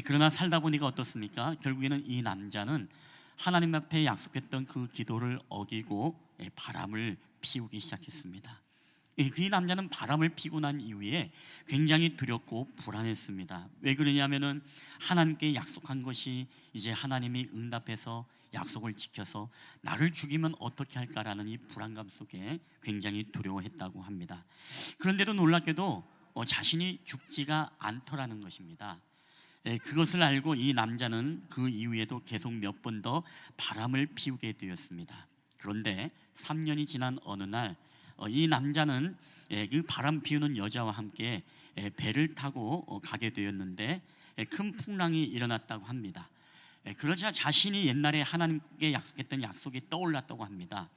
그러나 살다 보니까 어떻습니까? 결국에는 이 남자는 하나님 앞에 약속했던 그 기도를 어기고 바람을 피우기 시작했습니다. 이 남자는 바람을 피고 난 이후에 굉장히 두렵고 불안했습니다. 왜 그러냐면은 하나님께 약속한 것이 이제 하나님이 응답해서 약속을 지켜서 나를 죽이면 어떻게 할까라는 이 불안감 속에 굉장히 두려워했다고 합니다. 그런데도 놀랍게도 자신이 죽지가 않더라는 것입니다. 그것을 알고 이 남자는 그 이후에도 계속 몇 번 더 바람을 피우게 되었습니다. 그런데 3년이 지난 어느 날 이 남자는 그 바람 피우는 여자와 함께 배를 타고 가게 되었는데 큰 풍랑이 일어났다고 합니다. 그러자 자신이 옛날에 하나님께 약속했던 약속이 떠올랐다고 합니다.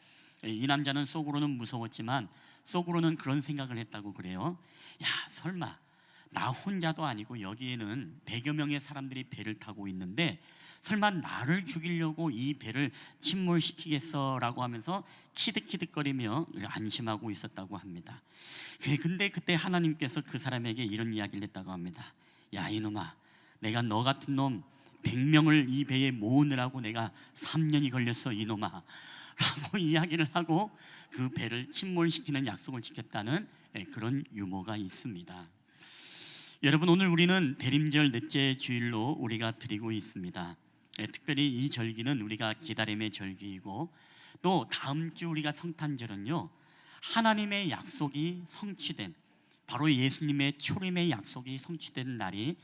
이 남자는 속으로는 무서웠지만 속으로는 그런 생각을 했다고 그래요. 야, 설마 나 혼자도 아니고 여기에는 100여 명의 사람들이 배를 타고 있는데 설마 나를 죽이려고 이 배를 침몰시키겠어라고 하면서 키득키득거리며 안심하고 있었다고 합니다. 근데 그때 하나님께서 그 사람에게 이런 이야기를 했다고 합니다. 야, 이놈아, 내가 너 같은 놈 100명을 이 배에 모으느라고 내가 3년이 걸렸어, 이놈아 라고 이야기를 하고 그 배를 침몰시키는 약속을 지켰다는 그런 유머가 있습니다. 여러분, 오늘 우리는 대림절 넷째 주일로 우리가 드리고 있습니다. 특별히 이 절기는 우리가 기다림의 절기이고 또 다음 주 우리가 성탄절은요, 하나님의 약속이 성취된, 바로 예수님의 초림의 약속이 성취된 날이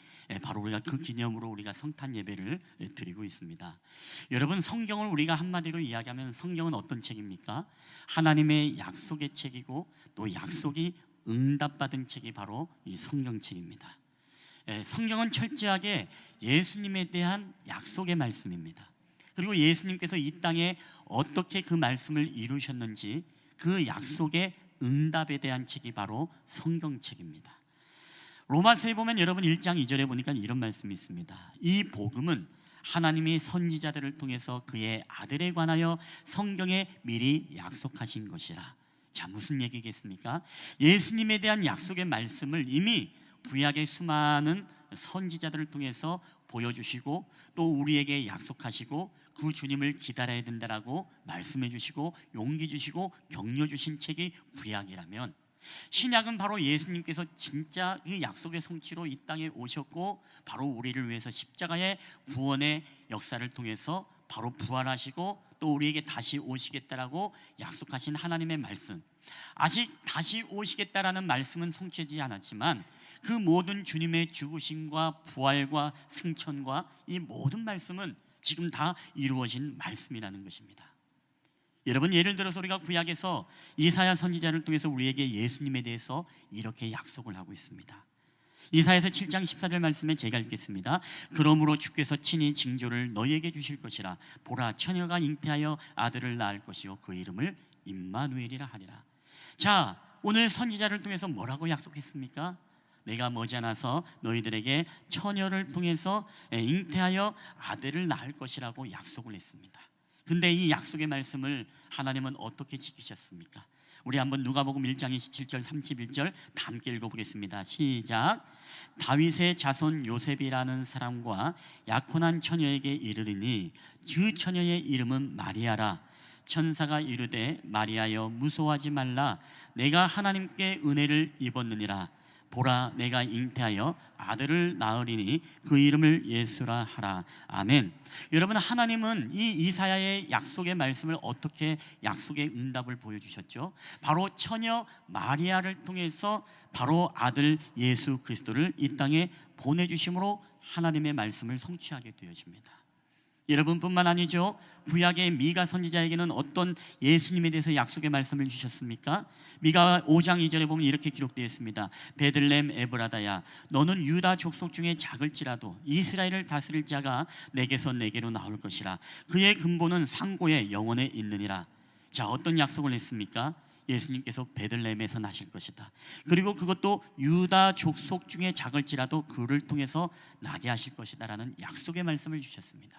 바로 우리가 그 기념으로 우리가 성탄 예배를 드리고 있습니다. 여러분, 성경을 우리가 한마디로 이야기하면 성경은 어떤 책입니까? 하나님의 약속의 책이고 또 약속이 응답받은 책이 바로 이 성경책입니다. 성경은 철저하게 예수님에 대한 약속의 말씀입니다. 그리고 예수님께서 이 땅에 어떻게 그 말씀을 이루셨는지 그 약속의 응답에 대한 책이 바로 성경책입니다. 로마서에 보면 여러분 1장 2절에 보니까 이런 말씀이 있습니다. 이 복음은 하나님이 선지자들을 통해서 그의 아들에 관하여 성경에 미리 약속하신 것이라. 자, 무슨 얘기겠습니까? 예수님에 대한 약속의 말씀을 이미 구약의 수많은 선지자들을 통해서 보여주시고 또 우리에게 약속하시고 그 주님을 기다려야 된다라고 말씀해 주시고 용기 주시고 격려 주신 책이 구약이라면, 신약은 바로 예수님께서 진짜 이 약속의 성취로 이 땅에 오셨고 바로 우리를 위해서 십자가의 구원의 역사를 통해서 바로 부활하시고 또 우리에게 다시 오시겠다라고 약속하신 하나님의 말씀, 아직 다시 오시겠다라는 말씀은 성취되지 않았지만 그 모든 주님의 죽으심과 부활과 승천과 이 모든 말씀은 지금 다 이루어진 말씀이라는 것입니다. 여러분, 예를 들어서 우리가 구약에서 이사야 선지자를 통해서 우리에게 예수님에 대해서 이렇게 약속을 하고 있습니다. 이사야서 7장 14절 말씀에 제가 읽겠습니다. 그러므로 주께서 친히 징조를 너희에게 주실 것이라. 보라, 처녀가 잉태하여 아들을 낳을 것이요 그 이름을 임마누엘이라 하리라. 자, 오늘 선지자를 통해서 뭐라고 약속했습니까? 내가 머지않아서 너희들에게 처녀를 통해서 잉태하여 아들을 낳을 것이라고 약속을 했습니다. 근데 이 약속의 말씀을 하나님은 어떻게 지키셨습니까? 우리 한번 누가복음 1장 27절 31절 다 함께 읽어보겠습니다. 시작. 다윗의 자손 요셉이라는 사람과 약혼한 처녀에게 이르리니 그 처녀의 이름은 마리아라. 천사가 이르되 마리아여 무서워하지 말라. 내가 하나님께 은혜를 입었느니라. 보라 내가 잉태하여 아들을 낳으리니 그 이름을 예수라 하라. 아멘. 여러분, 하나님은 이 이사야의 약속의 말씀을 어떻게 약속의 응답을 보여주셨죠? 바로 처녀 마리아를 통해서 바로 아들 예수 그리스도를 이 땅에 보내주심으로 하나님의 말씀을 성취하게 되어집니다. 여러분뿐만 아니죠. 구약의 미가 선지자에게는 어떤 예수님에 대해서 약속의 말씀을 주셨습니까? 미가 5장 2절에 보면 이렇게 기록되어 있습니다. 베들레헴 에브라다야, 너는 유다 족속 중에 작을지라도 이스라엘을 다스릴 자가 내게서 내게로 나올 것이라. 그의 근본은 상고의 영원에 있느니라. 자, 어떤 약속을 했습니까? 예수님께서 베들레헴에서 나실 것이다. 그리고 그것도 유다 족속 중에 작을지라도 그를 통해서 나게 하실 것이다 라는 약속의 말씀을 주셨습니다.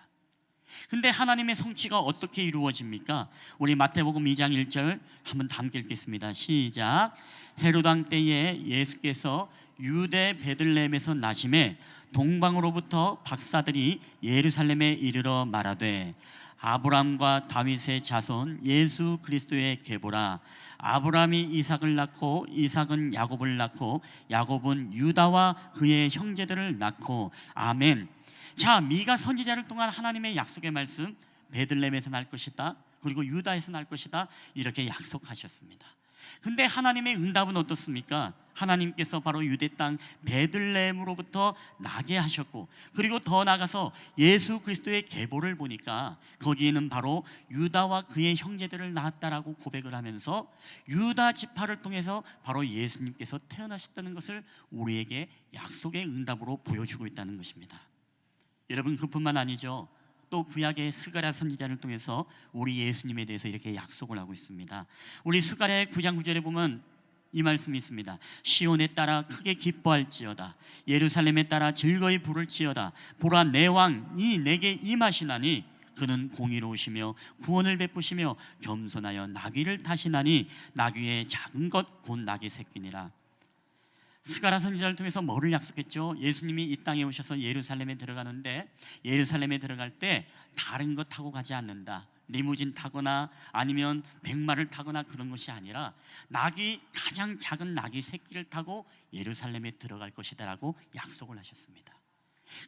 근데 하나님의 성취가 어떻게 이루어집니까? 우리 마태복음 2장 1절 한번 다 함께 읽겠습니다. 시작. 헤롯 왕 때에 예수께서 유대 베들레헴에서 나심에 동방으로부터 박사들이 예루살렘에 이르러 말하되 아브람과 다윗의 자손 예수 그리스도의 계보라. 아브람이 이삭을 낳고 이삭은 야곱을 낳고 야곱은 유다와 그의 형제들을 낳고. 아멘. 자, 미가 선지자를 통한 하나님의 약속의 말씀, 베들레헴에서 날 것이다, 그리고 유다에서 날 것이다, 이렇게 약속하셨습니다. 근데 하나님의 응답은 어떻습니까? 하나님께서 바로 유대 땅 베들레헴으로부터 나게 하셨고, 그리고 더 나아가서 예수 그리스도의 계보를 보니까 거기에는 바로 유다와 그의 형제들을 낳았다라고 고백을 하면서 유다 지파를 통해서 바로 예수님께서 태어나셨다는 것을 우리에게 약속의 응답으로 보여주고 있다는 것입니다. 여러분, 그뿐만 아니죠. 또 구약의 스가랴 선지자를 통해서 우리 예수님에 대해서 이렇게 약속을 하고 있습니다. 우리 스가랴의 9장 9절에 보면 이 말씀이 있습니다. 시온에 따라 크게 기뻐할지어다, 예루살렘에 따라 즐거이 부를지어다. 보라, 내 왕이 내게 임하시나니 그는 공의로우시며 구원을 베푸시며 겸손하여 나귀를 타시나니 나귀의 작은 것 곧 나귀 새끼니라. 스가랴 선지자를 통해서 뭐를 약속했죠? 예수님이 이 땅에 오셔서 예루살렘에 들어가는데, 예루살렘에 들어갈 때 다른 거 타고 가지 않는다. 리무진 타거나 아니면 백마를 타거나 그런 것이 아니라 나귀, 가장 작은 나귀 새끼를 타고 예루살렘에 들어갈 것이다 라고 약속을 하셨습니다.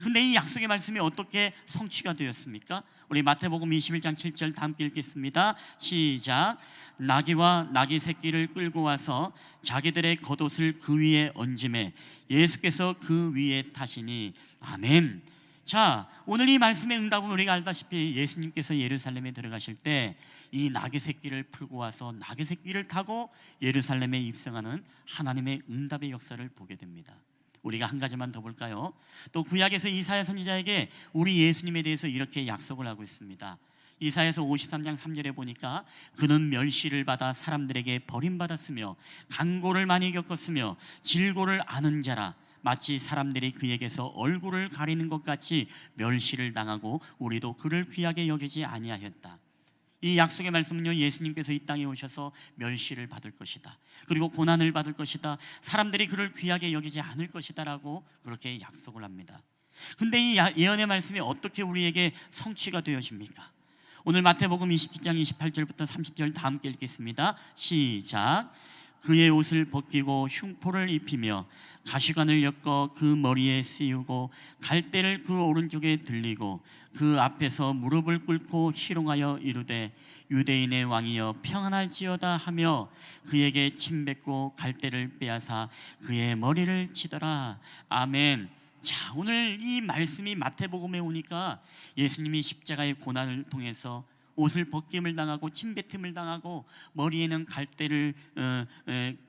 근데 이 약속의 말씀이 어떻게 성취가 되었습니까? 우리 마태복음 21장 7절 다 함께 읽겠습니다. 시작. 나귀와 나귀 새끼를 끌고 와서 자기들의 겉옷을 그 위에 얹음에 예수께서 그 위에 타시니. 아멘. 자, 오늘 이 말씀의 응답은 우리가 알다시피 예수님께서 예루살렘에 들어가실 때 이 나귀 새끼를 풀고 와서 나귀 새끼를 타고 예루살렘에 입성하는 하나님의 응답의 역사를 보게 됩니다. 우리가 한 가지만 더 볼까요? 또 구약에서 이사야 선지자에게 우리 예수님에 대해서 이렇게 약속을 하고 있습니다. 이사야서 53장 3절에 보니까 그는 멸시를 받아 사람들에게 버림받았으며 간고를 많이 겪었으며 질고를 아는 자라. 마치 사람들이 그에게서 얼굴을 가리는 것 같이 멸시를 당하고 우리도 그를 귀하게 여기지 아니하였다. 이 약속의 말씀은요, 예수님께서 이 땅에 오셔서 멸시를 받을 것이다, 그리고 고난을 받을 것이다, 사람들이 그를 귀하게 여기지 않을 것이다 라고 그렇게 약속을 합니다. 근데 이 예언의 말씀이 어떻게 우리에게 성취가 되어집니까? 오늘 마태복음 27장 28절부터 30절 다 함께 읽겠습니다. 시작. 그의 옷을 벗기고 흉포를 입히며 가시관을 엮어 그 머리에 씌우고 갈대를 그 오른쪽에 들리고 그 앞에서 무릎을 꿇고 희롱하여 이르되 유대인의 왕이여 평안할지어다 하며 그에게 침 뱉고 갈대를 빼앗아 그의 머리를 치더라. 아멘. 자, 오늘 이 말씀이 마태복음에 오니까 예수님이 십자가의 고난을 통해서 옷을 벗김을 당하고 침뱉음을 당하고 머리에는 갈대를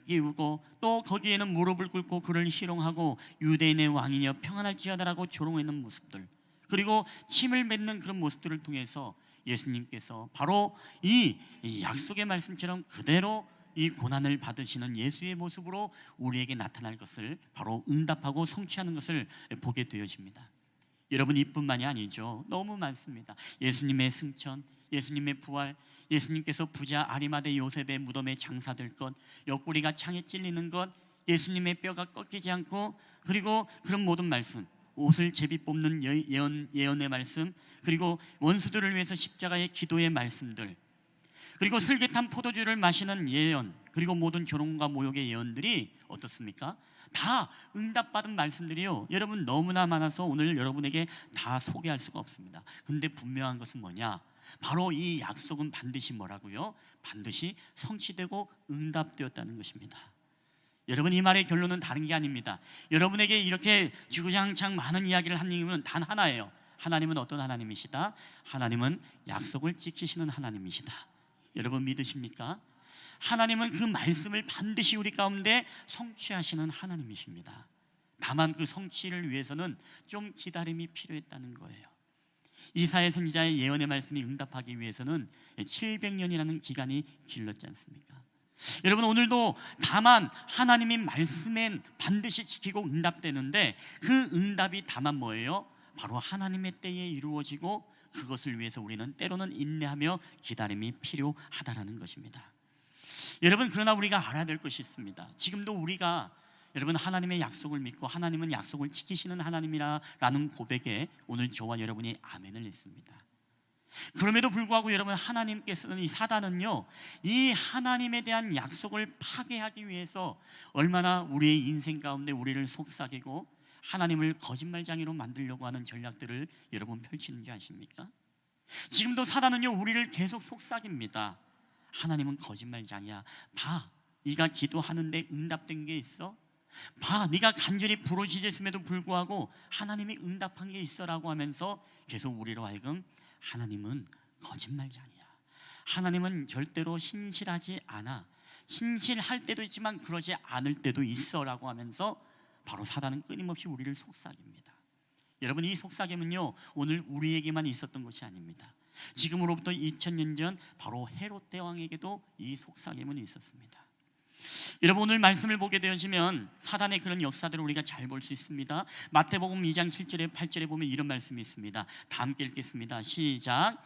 끼우고 또 거기에는 무릎을 꿇고 그를 희롱하고 유대인의 왕이여 평안할지어다라고 조롱하는 모습들, 그리고 침을 뱉는 그런 모습들을 통해서 예수님께서 바로 이 약속의 말씀처럼 그대로 이 고난을 받으시는 예수의 모습으로 우리에게 나타날 것을 바로 응답하고 성취하는 것을 보게 되어집니다. 여러분, 이뿐만이 아니죠. 너무 많습니다. 예수님의 승천, 예수님의 부활, 예수님께서 부자 아리마대 요셉의 무덤에 장사될 것, 옆구리가 창에 찔리는 것, 예수님의 뼈가 꺾이지 않고, 그리고 그런 모든 말씀, 옷을 제비 뽑는 예언의 말씀, 그리고 원수들을 위해서 십자가의 기도의 말씀들, 그리고 슬깃한 포도주를 마시는 예언, 그리고 모든 조롱과 모욕의 예언들이 어떻습니까? 다 응답받은 말씀들이요, 여러분 너무나 많아서 오늘 여러분에게 다 소개할 수가 없습니다. 근데 분명한 것은 뭐냐? 바로 이 약속은 반드시 뭐라고요? 반드시 성취되고 응답되었다는 것입니다. 여러분, 이 말의 결론은 다른 게 아닙니다. 여러분에게 이렇게 주구장창 많은 이야기를 한 이유는 단 하나예요. 하나님은 어떤 하나님이시다? 하나님은 약속을 지키시는 하나님이시다. 여러분 믿으십니까? 하나님은 그 말씀을 반드시 우리 가운데 성취하시는 하나님이십니다. 다만 그 성취를 위해서는 좀 기다림이 필요했다는 거예요. 이사야 선지자의 예언의 말씀이 응답하기 위해서는 700년이라는 기간이 길렀지 않습니까? 여러분, 오늘도 다만 하나님의 말씀엔 반드시 지키고 응답되는데 그 응답이 다만 뭐예요? 바로 하나님의 때에 이루어지고 그것을 위해서 우리는 때로는 인내하며 기다림이 필요하다라는 것입니다. 여러분, 그러나 우리가 알아야 될 것이 있습니다. 지금도 우리가 여러분 하나님의 약속을 믿고 하나님은 약속을 지키시는 하나님이라는 고백에 오늘 저와 여러분이 아멘을 했습니다. 그럼에도 불구하고 여러분, 하나님께서는, 이 사단은요, 이 하나님에 대한 약속을 파괴하기 위해서 얼마나 우리의 인생 가운데 우리를 속삭이고 하나님을 거짓말쟁이로 만들려고 하는 전략들을 여러분 펼치는지 아십니까? 지금도 사단은요, 우리를 계속 속삭입니다. 하나님은 거짓말쟁이야. 봐, 네가 기도하는데 응답된 게 있어? 봐, 네가 간절히 부르짖었음에도 불구하고 하나님이 응답한 게 있어라고 하면서 계속 우리로 하여금 하나님은 거짓말쟁이야, 하나님은 절대로 신실하지 않아, 신실할 때도 있지만 그러지 않을 때도 있어라고 하면서 바로 사단은 끊임없이 우리를 속삭입니다. 여러분, 이 속삭임은요, 오늘 우리에게만 있었던 것이 아닙니다. 지금으로부터 2000년 전 바로 헤롯 대왕에게도 이 속삭임은 있었습니다. 여러분, 오늘 말씀을 보게 되시면 사단의 그런 역사들을 우리가 잘 볼 수 있습니다. 마태복음 2장 7절에 8절에 보면 이런 말씀이 있습니다. 다 함께 읽겠습니다. 시작.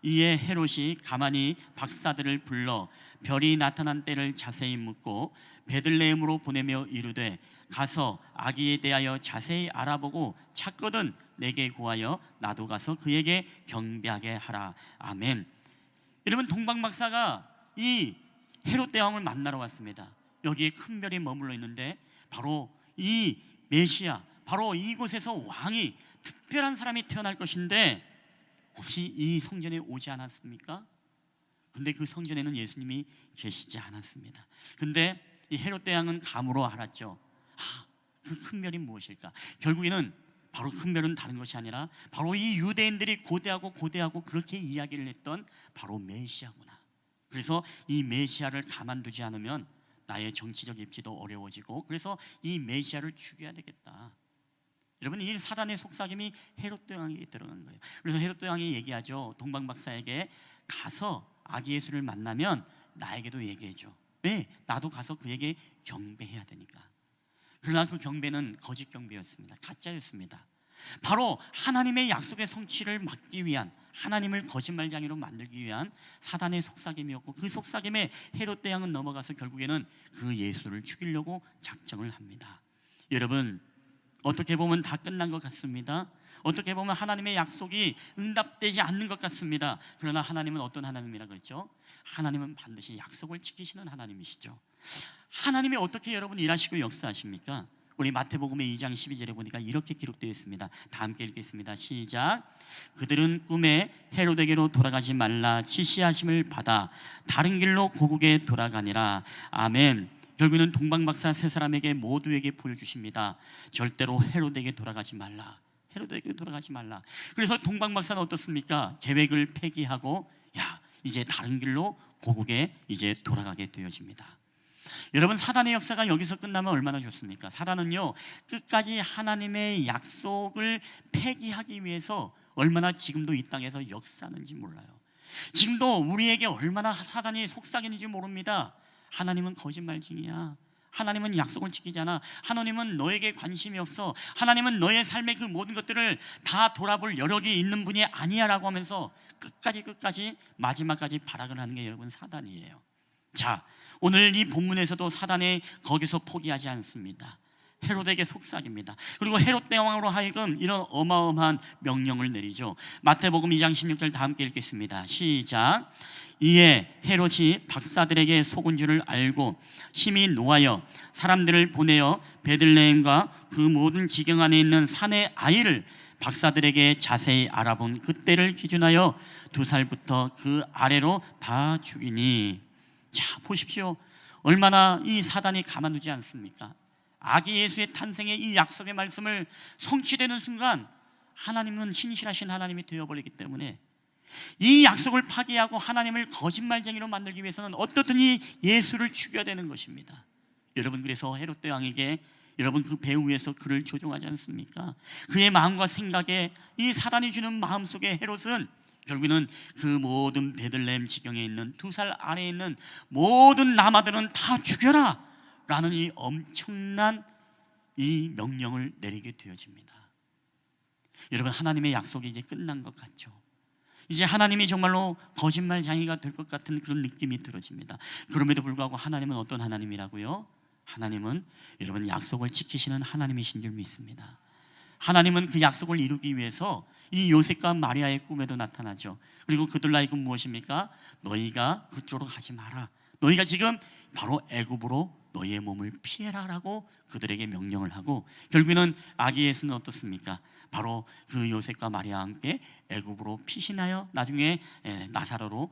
이에 헤롯이 가만히 박사들을 불러 별이 나타난 때를 자세히 묻고 베들레헴으로 보내며 이르되 가서 아기에 대하여 자세히 알아보고 찾거든 내게 구하여 나도 가서 그에게 경배하게 하라. 아멘. 여러분, 동방박사가 이 헤롯 대왕을 만나러 왔습니다. 여기에 큰 별이 머물러 있는데 바로 이 메시아, 바로 이곳에서 왕이, 특별한 사람이 태어날 것인데 혹시 이 성전에 오지 않았습니까? 근데 그 성전에는 예수님이 계시지 않았습니다. 근데 이 헤롯 대왕은 감으로 알았죠. 그 큰 별이 무엇일까? 결국에는 바로 큰 별은 다른 것이 아니라 바로 이 유대인들이 고대하고 그렇게 이야기를 했던 바로 메시아구나. 그래서 이 메시아를 가만두지 않으면 나의 정치적 입지도 어려워지고, 그래서 이 메시아를 죽여야 되겠다. 여러분, 이 사단의 속삭임이 헤롯 대왕에게 들어간 거예요. 그래서 헤롯 대왕이 얘기하죠. 동방박사에게 가서 아기 예수를 만나면 나에게도 얘기해줘. 왜? 나도 가서 그에게 경배해야 되니까. 그러나 그 경배는 거짓 경배였습니다. 가짜였습니다. 바로 하나님의 약속의 성취를 막기 위한, 하나님을 거짓말쟁이로 만들기 위한 사단의 속삭임이었고, 그 속삭임에 헤롯 대왕은 넘어가서 결국에는 그 예수를 죽이려고 작정을 합니다. 여러분, 어떻게 보면 다 끝난 것 같습니다. 어떻게 보면 하나님의 약속이 응답되지 않는 것 같습니다. 그러나 하나님은 어떤 하나님이라고 했죠? 하나님은 반드시 약속을 지키시는 하나님이시죠. 하나님이 어떻게 여러분 일하시고 역사하십니까? 우리 마태복음의 2장 12절에 보니까 이렇게 기록되어 있습니다. 다 함께 읽겠습니다. 시작. 그들은 꿈에 헤롯에게로 돌아가지 말라 지시하심을 받아 다른 길로 고국에 돌아가니라. 아멘. 결국에는 동방박사 세 사람에게 모두에게 보여주십니다. 절대로 헤롯에게 돌아가지 말라. 헤롯에게 돌아가지 말라. 그래서 동방박사는 어떻습니까? 계획을 폐기하고 이제 다른 길로 고국에 이제 돌아가게 되어집니다. 여러분, 사단의 역사가 여기서 끝나면 얼마나 좋습니까? 사단은요, 끝까지 하나님의 약속을 폐기하기 위해서 얼마나 지금도 이 땅에서 역사하는지 몰라요. 지금도 우리에게 얼마나 사단이 속삭이는지 모릅니다. 하나님은 거짓말쟁이야. 하나님은 약속을 지키지 않아. 하나님은 너에게 관심이 없어. 하나님은 너의 삶의 그 모든 것들을 다 돌아볼 여력이 있는 분이 아니야 라고 하면서 끝까지 마지막까지 발악을 하는 게 여러분 사단이에요. 자, 오늘 이 본문에서도 사단이 거기서 포기하지 않습니다. 헤롯에게 속삭입니다. 그리고 헤롯 대왕으로 하여금 이런 어마어마한 명령을 내리죠. 마태복음 2장 16절 다 함께 읽겠습니다. 시작. 이에 헤롯이 박사들에게 속은 줄을 알고 심히 노하여 사람들을 보내어 베들레헴과 그 모든 지경 안에 있는 산의 아이를 박사들에게 자세히 알아본 그때를 기준하여 2살부터 그 아래로 다 죽이니. 자, 보십시오. 얼마나 이 사단이 가만두지 않습니까? 아기 예수의 탄생의 이 약속의 말씀을 성취되는 순간 하나님은 신실하신 하나님이 되어버리기 때문에 이 약속을 파기하고 하나님을 거짓말쟁이로 만들기 위해서는 어떻든지 예수를 죽여야 되는 것입니다. 여러분, 그래서 헤롯 대왕에게 여러분 그 배후 위에서 그를 조종하지 않습니까? 그의 마음과 생각에 이 사단이 주는 마음속에 헤롯은 결국에는 그 모든 베들레헴 지경에 있는 2살 아래에 있는 모든 남아들은 다 죽여라 라는 이 엄청난 이 명령을 내리게 되어집니다. 여러분, 하나님의 약속이 이제 끝난 것 같죠? 이제 하나님이 정말로 거짓말쟁이가 될 것 같은 그런 느낌이 들어집니다. 그럼에도 불구하고 하나님은 어떤 하나님이라고요? 하나님은 여러분 약속을 지키시는 하나님이신 줄 믿습니다. 하나님은 그 약속을 이루기 위해서 이 요셉과 마리아의 꿈에도 나타나죠. 그리고 그들 나의 꿈 무엇입니까? 너희가 그쪽으로 가지 마라. 너희가 지금 바로 애굽으로 너희의 몸을 피해라 라고 그들에게 명령을 하고, 결국에는 아기 예수는 어떻습니까? 바로 그 요셉과 마리아와 함께 애굽으로 피신하여 나중에 나사렛으로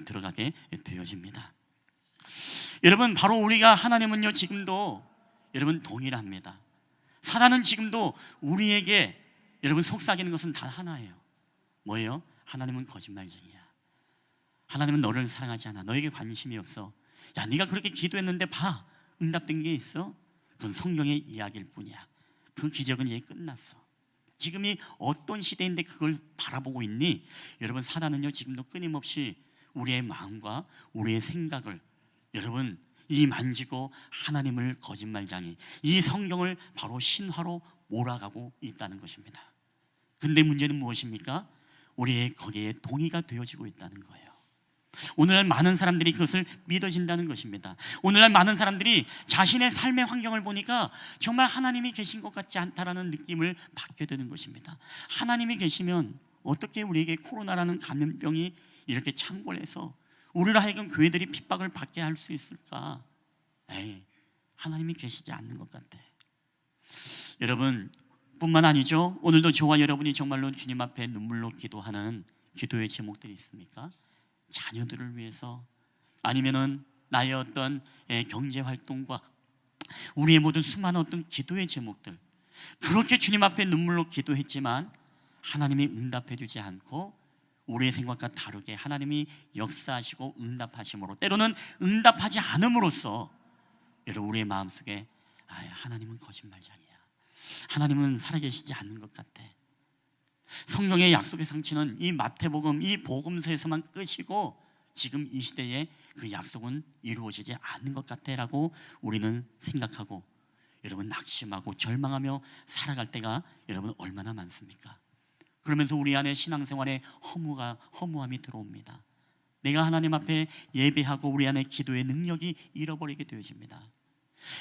들어가게 되어집니다. 여러분, 바로 우리가 하나님은요 지금도 여러분 동일합니다. 사단은 지금도 우리에게 여러분 속삭이는 것은 단 하나예요. 뭐예요? 하나님은 거짓말쟁이야. 하나님은 너를 사랑하지 않아. 너에게 관심이 없어. 야, 네가 그렇게 기도했는데 봐, 응답된 게 있어? 그건 성경의 이야기일 뿐이야. 그 기적은 이제 끝났어. 지금이 어떤 시대인데 그걸 바라보고 있니? 여러분, 사단은요 지금도 끊임없이 우리의 마음과 우리의 생각을 여러분 이 만지고 하나님을 거짓말쟁이, 이 성경을 바로 신화로 몰아가고 있다는 것입니다. 근데 문제는 무엇입니까? 우리의 거기에 동의가 되어지고 있다는 거예요. 오늘날 많은 사람들이 그것을 믿어진다는 것입니다. 오늘날 많은 사람들이 자신의 삶의 환경을 보니까 정말 하나님이 계신 것 같지 않다라는 느낌을 받게 되는 것입니다. 하나님이 계시면 어떻게 우리에게 코로나라는 감염병이 이렇게 창궐해서 우리로 하여금 교회들이 핍박을 받게 할 수 있을까? 하나님이 계시지 않는 것 같아. 여러분 뿐만 아니죠, 오늘도 저와 여러분이 정말로 주님 앞에 눈물로 기도하는 기도의 제목들이 있습니까? 자녀들을 위해서, 아니면은 나의 어떤 경제 활동과 우리의 모든 수많은 어떤 기도의 제목들, 그렇게 주님 앞에 눈물로 기도했지만 하나님이 응답해 주지 않고 우리의 생각과 다르게 하나님이 역사하시고 응답하심으로, 때로는 응답하지 않음으로써 여러분 우리의 마음속에 하나님은 거짓말쟁이야, 하나님은 살아계시지 않는 것 같아. 성경의 약속의 상치는 이 마태복음, 이 복음서에서만 끝이고 지금 이 시대에 그 약속은 이루어지지 않는 것 같아라고 우리는 생각하고 여러분 낙심하고 절망하며 살아갈 때가 여러분 얼마나 많습니까? 그러면서 우리 안에 신앙생활에 허무함이 들어옵니다. 내가 하나님 앞에 예배하고 우리 안에 기도의 능력이 잃어버리게 되어집니다.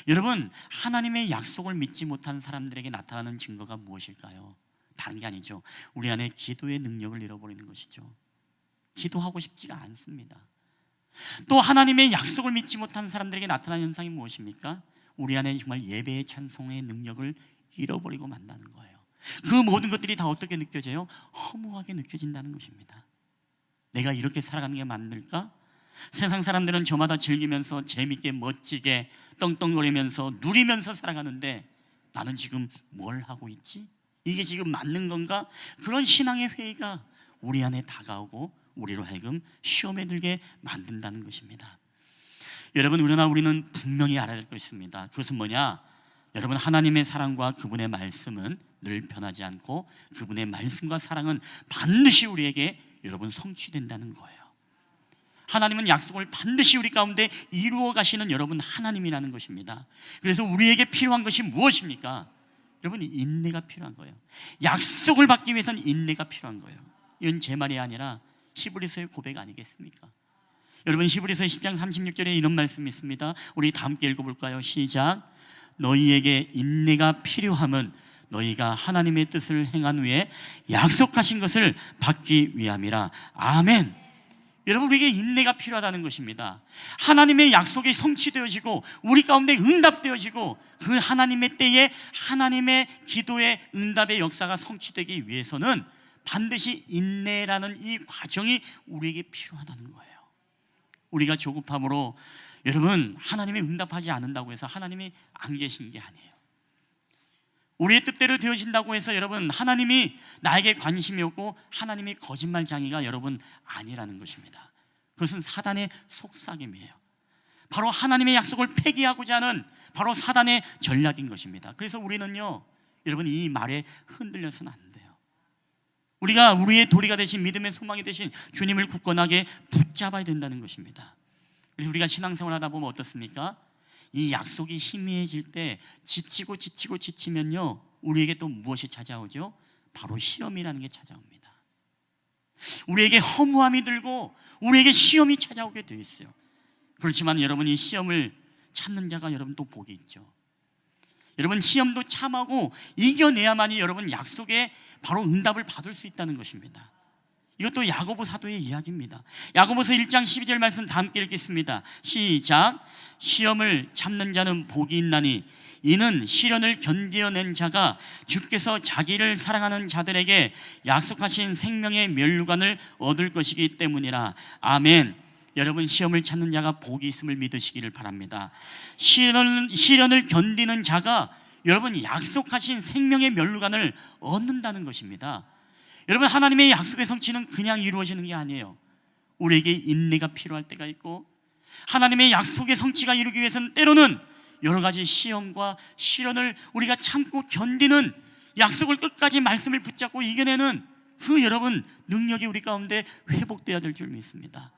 여러분, 하나님의 약속을 믿지 못한 사람들에게 나타나는 증거가 무엇일까요? 다른 게 아니죠. 우리 안에 기도의 능력을 잃어버리는 것이죠. 기도하고 싶지가 않습니다. 또 하나님의 약속을 믿지 못한 사람들에게 나타나는 현상이 무엇입니까? 우리 안에 정말 예배의 찬송의 능력을 잃어버리고 만다는 거예요. 그 모든 것들이 다 어떻게 느껴져요? 허무하게 느껴진다는 것입니다. 내가 이렇게 살아가는 게 맞을까? 세상 사람들은 저마다 즐기면서 재밌게 멋지게 떵떵거리면서 누리면서 살아가는데 나는 지금 뭘 하고 있지? 이게 지금 맞는 건가? 그런 신앙의 회의가 우리 안에 다가오고 우리로 하여금 시험에 들게 만든다는 것입니다. 여러분, 우리는 분명히 알아야 될 것이 있습니다. 그것은 뭐냐? 여러분, 하나님의 사랑과 그분의 말씀은 늘 변하지 않고 그분의 말씀과 사랑은 반드시 우리에게 여러분 성취된다는 거예요. 하나님은 약속을 반드시 우리 가운데 이루어 가시는 여러분 하나님이라는 것입니다. 그래서 우리에게 필요한 것이 무엇입니까? 여러분, 인내가 필요한 거예요. 약속을 받기 위해서는 인내가 필요한 거예요. 이건 제 말이 아니라 히브리서의 고백 아니겠습니까? 여러분, 히브리서 10장 36절에 이런 말씀이 있습니다. 우리 다 함께 읽어볼까요? 시작. 너희에게 인내가 필요함은 너희가 하나님의 뜻을 행한 후에 약속하신 것을 받기 위함이라. 아멘. 여러분, 우리에게 인내가 필요하다는 것입니다. 하나님의 약속이 성취되어지고 우리 가운데 응답되어지고 그 하나님의 때에 하나님의 기도의 응답의 역사가 성취되기 위해서는 반드시 인내라는 이 과정이 우리에게 필요하다는 거예요. 우리가 조급함으로 여러분 하나님이 응답하지 않는다고 해서 하나님이 안 계신 게 아니에요. 우리의 뜻대로 되어진다고 해서 여러분 하나님이 나에게 관심이 없고 하나님이 거짓말장이가 여러분 아니라는 것입니다. 그것은 사단의 속삭임이에요. 바로 하나님의 약속을 폐기하고자 하는 바로 사단의 전략인 것입니다. 그래서 우리는요 여러분 이 말에 흔들려서는 안 돼요. 우리가 우리의 도리가 되신 믿음의 소망이 되신 주님을 굳건하게 붙잡아야 된다는 것입니다. 그래서 우리가 신앙생활 하다 보면 어떻습니까? 이 약속이 희미해질 때 지치면요 우리에게 또 무엇이 찾아오죠? 바로 시험이라는 게 찾아옵니다. 우리에게 허무함이 들고 우리에게 시험이 찾아오게 되어 있어요. 그렇지만 여러분 이 시험을 참는 자가 여러분 또 복이 있죠. 여러분 시험도 참하고 이겨내야만이 여러분 약속에 바로 응답을 받을 수 있다는 것입니다. 이것도 야고보 사도의 이야기입니다. 야고보서 1장 12절 말씀 다 함께 읽겠습니다. 시작. 시험을 참는 자는 복이 있나니 이는 시련을 견디어낸 자가 주께서 자기를 사랑하는 자들에게 약속하신 생명의 면류관을 얻을 것이기 때문이라. 아멘. 여러분 시험을 참는 자가 복이 있음을 믿으시기를 바랍니다. 시련을 견디는 자가 여러분 약속하신 생명의 면류관을 얻는다는 것입니다. 여러분 하나님의 약속의 성취는 그냥 이루어지는 게 아니에요. 우리에게 인내가 필요할 때가 있고 하나님의 약속의 성취가 이루기 위해서는 때로는 여러 가지 시험과 시련을 우리가 참고 견디는 약속을 끝까지 말씀을 붙잡고 이겨내는 그 여러분 능력이 우리 가운데 회복되어야 될 줄 믿습니다.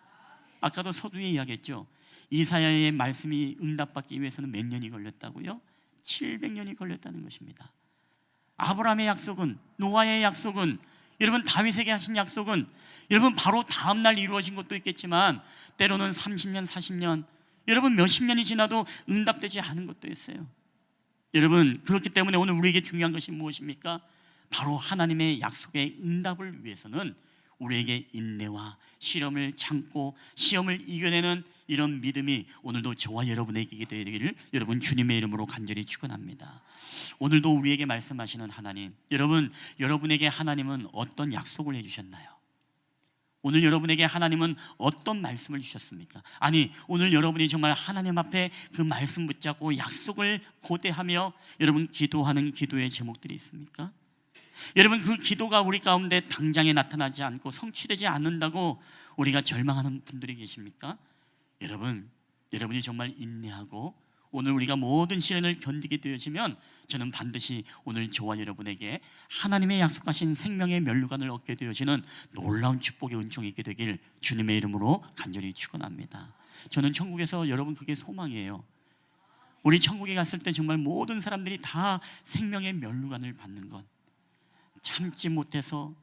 아까도 서두에 이야기했죠. 이사야의 말씀이 응답받기 위해서는 몇 년이 걸렸다고요? 700년이 걸렸다는 것입니다. 아브라함의 약속은, 노아의 약속은, 여러분 다윗에게 하신 약속은 여러분 바로 다음날 이루어진 것도 있겠지만 때로는 30년, 40년, 여러분 몇십 년이 지나도 응답되지 않은 것도 있어요. 여러분 그렇기 때문에 오늘 우리에게 중요한 것이 무엇입니까? 바로 하나님의 약속의 응답을 위해서는 우리에게 인내와 시험을 참고 시험을 이겨내는 이런 믿음이 오늘도 저와 여러분에게 되기를 여러분 주님의 이름으로 간절히 축원합니다. 오늘도 우리에게 말씀하시는 하나님, 여러분 여러분에게 하나님은 어떤 약속을 해주셨나요? 오늘 여러분에게 하나님은 어떤 말씀을 주셨습니까? 아니 오늘 여러분이 정말 하나님 앞에 그 말씀 붙잡고 약속을 고대하며 여러분 기도하는 기도의 제목들이 있습니까? 여러분 그 기도가 우리 가운데 당장에 나타나지 않고 성취되지 않는다고 우리가 절망하는 분들이 계십니까? 여러분이 정말 인내하고 오늘 우리가 모든 시련을 견디게 되어지면 저는 반드시 오늘 저와 여러분에게 하나님의 약속하신 생명의 면류관을 얻게 되어지는 놀라운 축복의 은총이 있게 되길 주님의 이름으로 간절히 축원합니다. 저는 천국에서 여러분 그게 소망이에요. 우리 천국에 갔을 때 정말 모든 사람들이 다 생명의 면류관을 받는 것, 참지 못해서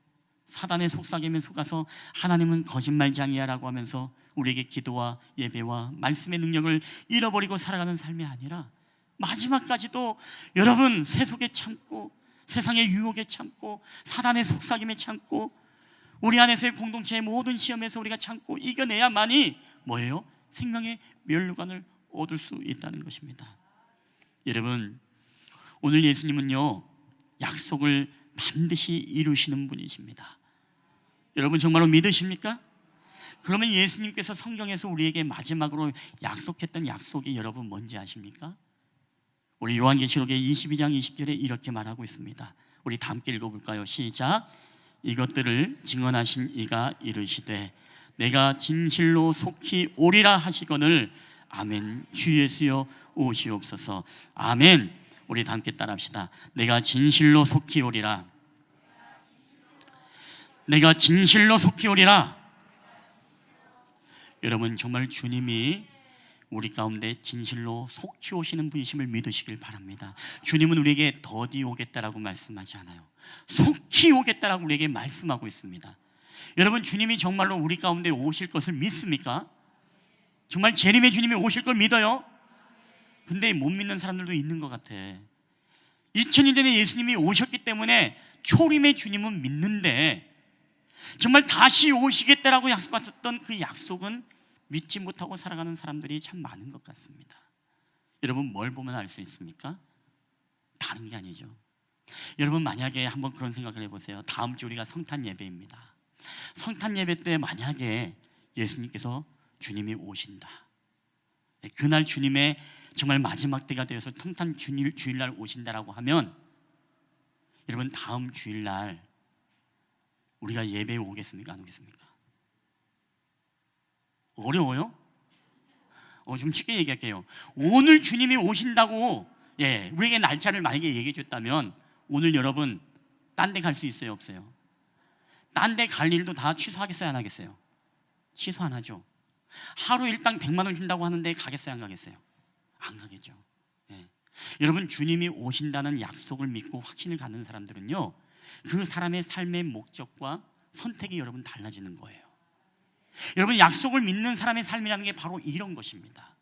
사단의 속삭임에 속아서 하나님은 거짓말장이야 라고 하면서 우리에게 기도와 예배와 말씀의 능력을 잃어버리고 살아가는 삶이 아니라 마지막까지도 여러분 세속에 참고 세상의 유혹에 참고 사단의 속삭임에 참고 우리 안에서의 공동체의 모든 시험에서 우리가 참고 이겨내야만이 뭐예요? 생명의 면류관을 얻을 수 있다는 것입니다. 여러분 오늘 예수님은요 약속을 반드시 이루시는 분이십니다. 여러분 정말로 믿으십니까? 그러면 예수님께서 성경에서 우리에게 마지막으로 약속했던 약속이 여러분 뭔지 아십니까? 우리 요한계시록의 22장 20절에 이렇게 말하고 있습니다. 우리 다 함께 읽어볼까요? 시작. 이것들을 증언하신 이가 이르시되 내가 진실로 속히 오리라 하시거늘 아멘. 주 예수여 오시옵소서. 아멘. 우리 다 함께 따라합시다. 내가 진실로 속히 오리라. 내가 진실로 속히 오리라. 여러분 정말 주님이 우리 가운데 진실로 속히 오시는 분이심을 믿으시길 바랍니다. 주님은 우리에게 더디 오겠다라고 말씀하지 않아요. 속히 오겠다라고 우리에게 말씀하고 있습니다. 여러분 주님이 정말로 우리 가운데 오실 것을 믿습니까? 정말 재림의 주님이 오실 걸 믿어요? 근데 못 믿는 사람들도 있는 것 같아. 2000년 전에 예수님이 오셨기 때문에 초림의 주님은 믿는데 정말 다시 오시겠다라고 약속하셨던 그 약속은 믿지 못하고 살아가는 사람들이 참 많은 것 같습니다. 여러분, 뭘 보면 알 수 있습니까? 다른 게 아니죠. 여러분, 만약에 한번 그런 생각을 해보세요. 다음 주 우리가 성탄 예배입니다. 성탄 예배 때 만약에 예수님께서 주님이 오신다, 그날 주님의 정말 마지막 때가 되어서 성탄 주일날 오신다라고 하면 여러분, 다음 주일날 우리가 예배에 오겠습니까? 안 오겠습니까? 어려워요? 좀 쉽게 얘기할게요. 오늘 주님이 오신다고 우리에게 날짜를 만약에 얘기해 줬다면 오늘 여러분 딴 데 갈 수 있어요? 없어요? 딴 데 갈 일도 다 취소하겠어요? 안 하겠어요? 취소 안 하죠. 하루 일당 100만 원 준다고 하는데 가겠어요? 안 가겠어요? 안 가겠죠. 여러분, 주님이 오신다는 약속을 믿고 확신을 갖는 사람들은요, 그 사람의 삶의 목적과 선택이 여러분 달라지는 거예요. 여러분, 약속을 믿는 사람의 삶이라는 게 바로 이런 것입니다.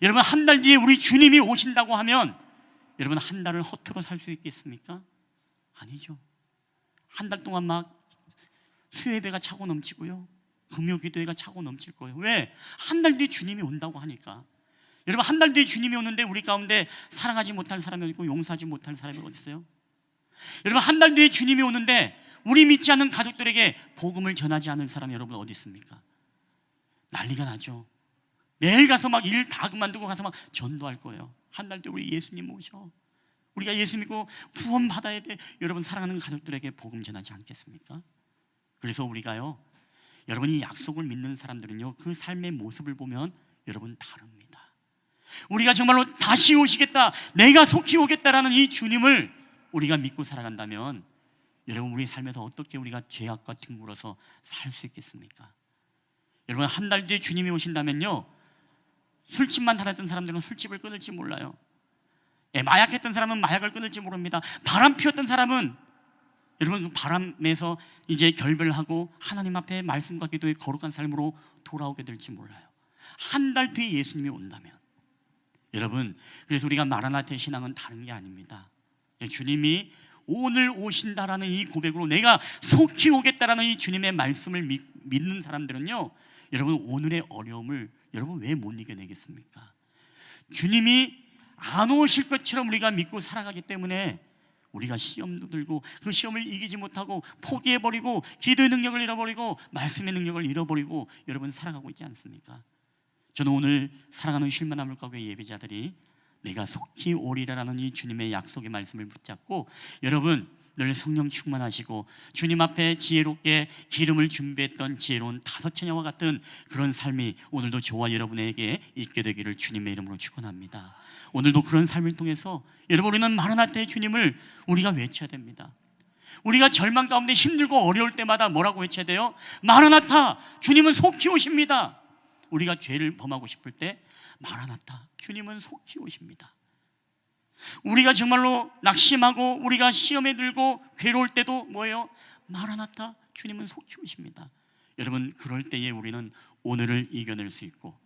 여러분, 한 달 뒤에 우리 주님이 오신다고 하면 여러분 한 달을 허투루 살 수 있겠습니까? 아니죠. 한 달 동안 막 수예배가 차고 넘치고요, 금요기도회가 차고 넘칠 거예요. 왜? 한 달 뒤에 주님이 온다고 하니까. 여러분, 한 달 뒤에 주님이 오는데 우리 가운데 사랑하지 못할 사람이 있고 용서하지 못할 사람이 어디 있어요? 여러분, 한 달 뒤에 주님이 오는데 우리 믿지 않는 가족들에게 복음을 전하지 않을 사람이 여러분 어디 있습니까? 난리가 나죠. 매일 가서 막 일 다 그만두고 가서 막 전도할 거예요. 한 달 뒤에 우리 예수님 오셔, 우리가 예수 믿고 구원 받아야 돼. 여러분, 사랑하는 가족들에게 복음 전하지 않겠습니까? 그래서 우리가요, 여러분이 약속을 믿는 사람들은요, 그 삶의 모습을 보면 여러분 다릅니다. 우리가 정말로 다시 오시겠다, 내가 속히 오겠다라는 이 주님을 우리가 믿고 살아간다면 여러분, 우리 삶에서 어떻게 우리가 죄악과 뒹굴어서 살 수 있겠습니까? 여러분, 한 달 뒤에 주님이 오신다면요, 술집만 다녔던 사람들은 술집을 끊을지 몰라요. 마약했던 사람은 마약을 끊을지 모릅니다. 바람 피웠던 사람은 여러분 그 바람에서 이제 결별하고 하나님 앞에 말씀과 기도에 거룩한 삶으로 돌아오게 될지 몰라요. 한 달 뒤에 예수님이 온다면 여러분, 그래서 우리가 마라나타의 신앙은 다른 게 아닙니다. 주님이 오늘 오신다라는 이 고백으로 내가 속히 오겠다라는 이 주님의 말씀을 믿는 사람들은요, 여러분 오늘의 어려움을 여러분 왜 못 이겨내겠습니까? 주님이 안 오실 것처럼 우리가 믿고 살아가기 때문에 우리가 시험도 들고 그 시험을 이기지 못하고 포기해버리고 기도의 능력을 잃어버리고 말씀의 능력을 잃어버리고 여러분 살아가고 있지 않습니까? 저는 오늘 사랑하는 쉴만한 물가교회 예배자들이 내가 속히 오리라라는 이 주님의 약속의 말씀을 붙잡고 여러분 늘 성령 충만하시고 주님 앞에 지혜롭게 기름을 준비했던 지혜로운 다섯 처녀와 같은 그런 삶이 오늘도 저와 여러분에게 있게 되기를 주님의 이름으로 축원합니다. 오늘도 그런 삶을 통해서 여러분, 우리는 마라나타의 주님을 우리가 외쳐야 됩니다. 우리가 절망 가운데 힘들고 어려울 때마다 뭐라고 외쳐야 돼요? 마라나타, 주님은 속히 오십니다. 우리가 죄를 범하고 싶을 때 마라나타, 주님은 속히 오십니다. 우리가 정말로 낙심하고 우리가 시험에 들고 괴로울 때도 뭐예요? 마라나타, 주님은 속히 오십니다. 여러분, 그럴 때에 우리는 오늘을 이겨낼 수 있고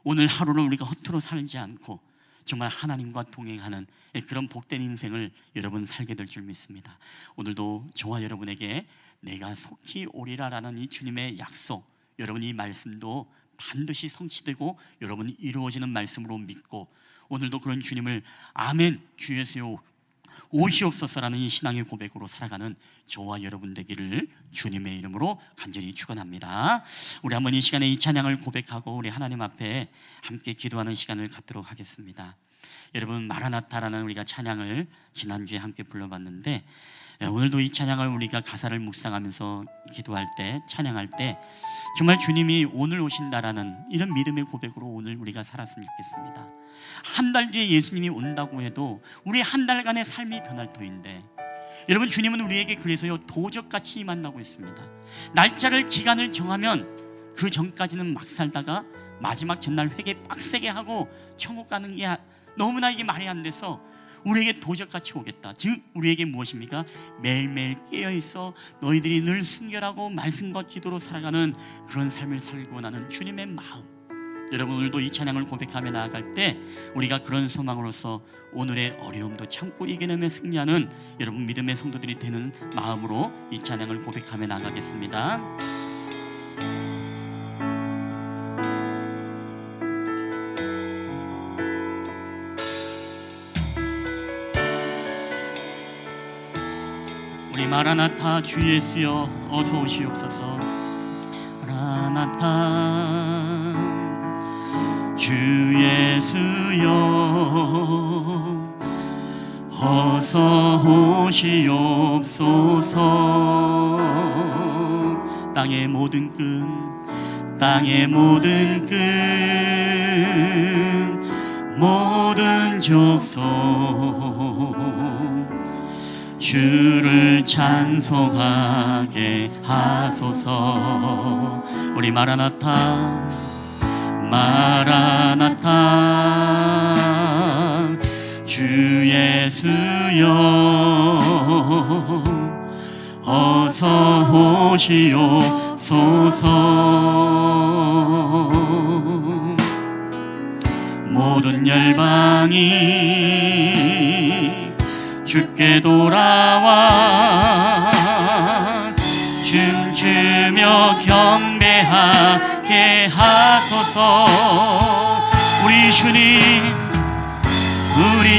오늘 하루를 우리가 허투루 살지 않고 정말 하나님과 동행하는 그런 복된 인생을 여러분 살게 될 줄 믿습니다. 오늘도 저와 여러분에게 내가 속히 오리라라는 이 주님의 약속, 여러분 이 말씀도 반드시 성취되고 여러분 이루어지는 말씀으로 믿고 오늘도 그런 주님을 아멘 주 예수여 오시옵소서라는 이 신앙의 고백으로 살아가는 저와 여러분 되기를 주님의 이름으로 간절히 축원합니다. 우리 한번 이 시간에 이 찬양을 고백하고 우리 하나님 앞에 함께 기도하는 시간을 갖도록 하겠습니다. 여러분, 마라나타라는 우리가 찬양을 지난주에 함께 불러봤는데 오늘도 이 찬양을 우리가 가사를 묵상하면서 기도할 때, 찬양할 때 정말 주님이 오늘 오신다라는 이런 믿음의 고백으로 오늘 우리가 살았으면 좋겠습니다. 한 달 뒤에 예수님이 온다고 해도 우리 한 달간의 삶이 변할 터인데 여러분, 주님은 우리에게 그래서요 도적같이 만나고 있습니다. 날짜를 기간을 정하면 그 전까지는 막 살다가 마지막 전날 회개 빡세게 하고 천국 가는 게 너무나 이게 말이 안 돼서 우리에게 도적같이 오겠다. 즉 우리에게 무엇입니까? 매일매일 깨어있어 너희들이 늘 순결하고 말씀과 기도로 살아가는 그런 삶을 살고 나는 주님의 마음, 여러분, 오늘도 이 찬양을 고백하며 나아갈 때 우리가 그런 소망으로서 오늘의 어려움도 참고 이겨내며 승리하는 여러분 믿음의 성도들이 되는 마음으로 이 찬양을 고백하며 나가겠습니다. 우리 마라나타 주 예수여 어서 오시옵소서. 마라나타 주 예수여 어서 오시옵소서. 땅의 모든 끝, 땅의 모든 끝, 모든 족속 주를 찬송하게 하소서. 우리 마라나타 마라나타 주 예수여 어서 오시옵소서. 모든 열방이 주께 돌아와 춤추며 경배하게 하소서. 우리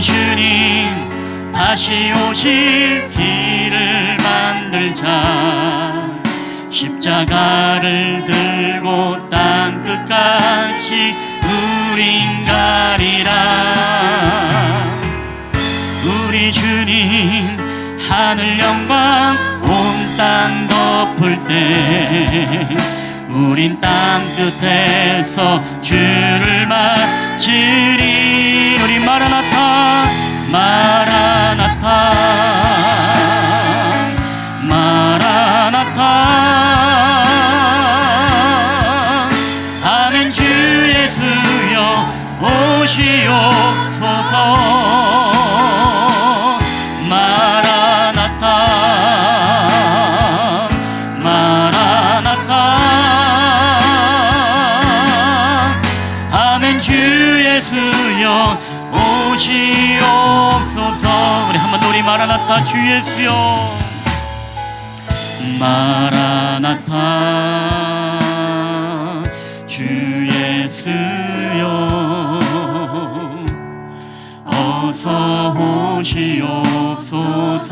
주님 다시 오실 길을 만들자. 십자가를 들고 땅 끝까지 우린 가리라. 우리 주님 하늘 영광 온 땅 덮을 때 우린 땅 끝에서 주를 맞으리. 우리 마라나타 마라나타 마라나타 아멘. 주 예수여 오시옵소서. 마라나타 마라나타 아멘. 주 예수여 오시옵소서. 우리 한 번 더 우리 마라나타 주 예수여 마라나타 주 예수여 어서 오시옵소서.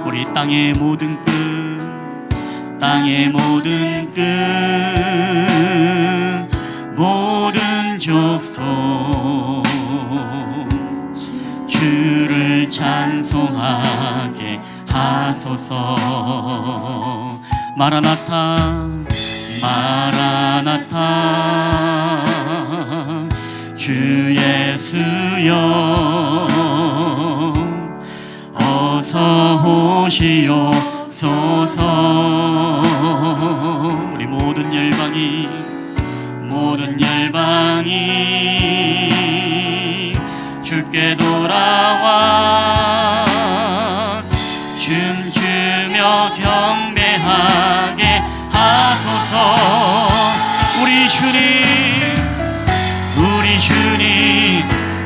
우리 땅의 모든 끝, 땅의 모든 끝, 모든 족속 주를 찬송하게 하소서. 마라나타 마라나타 주 예수여 어서 오시옵소서. 우리 모든 열방이 주께 돌아와 춤추며 경배하게 하소서. 우리 주님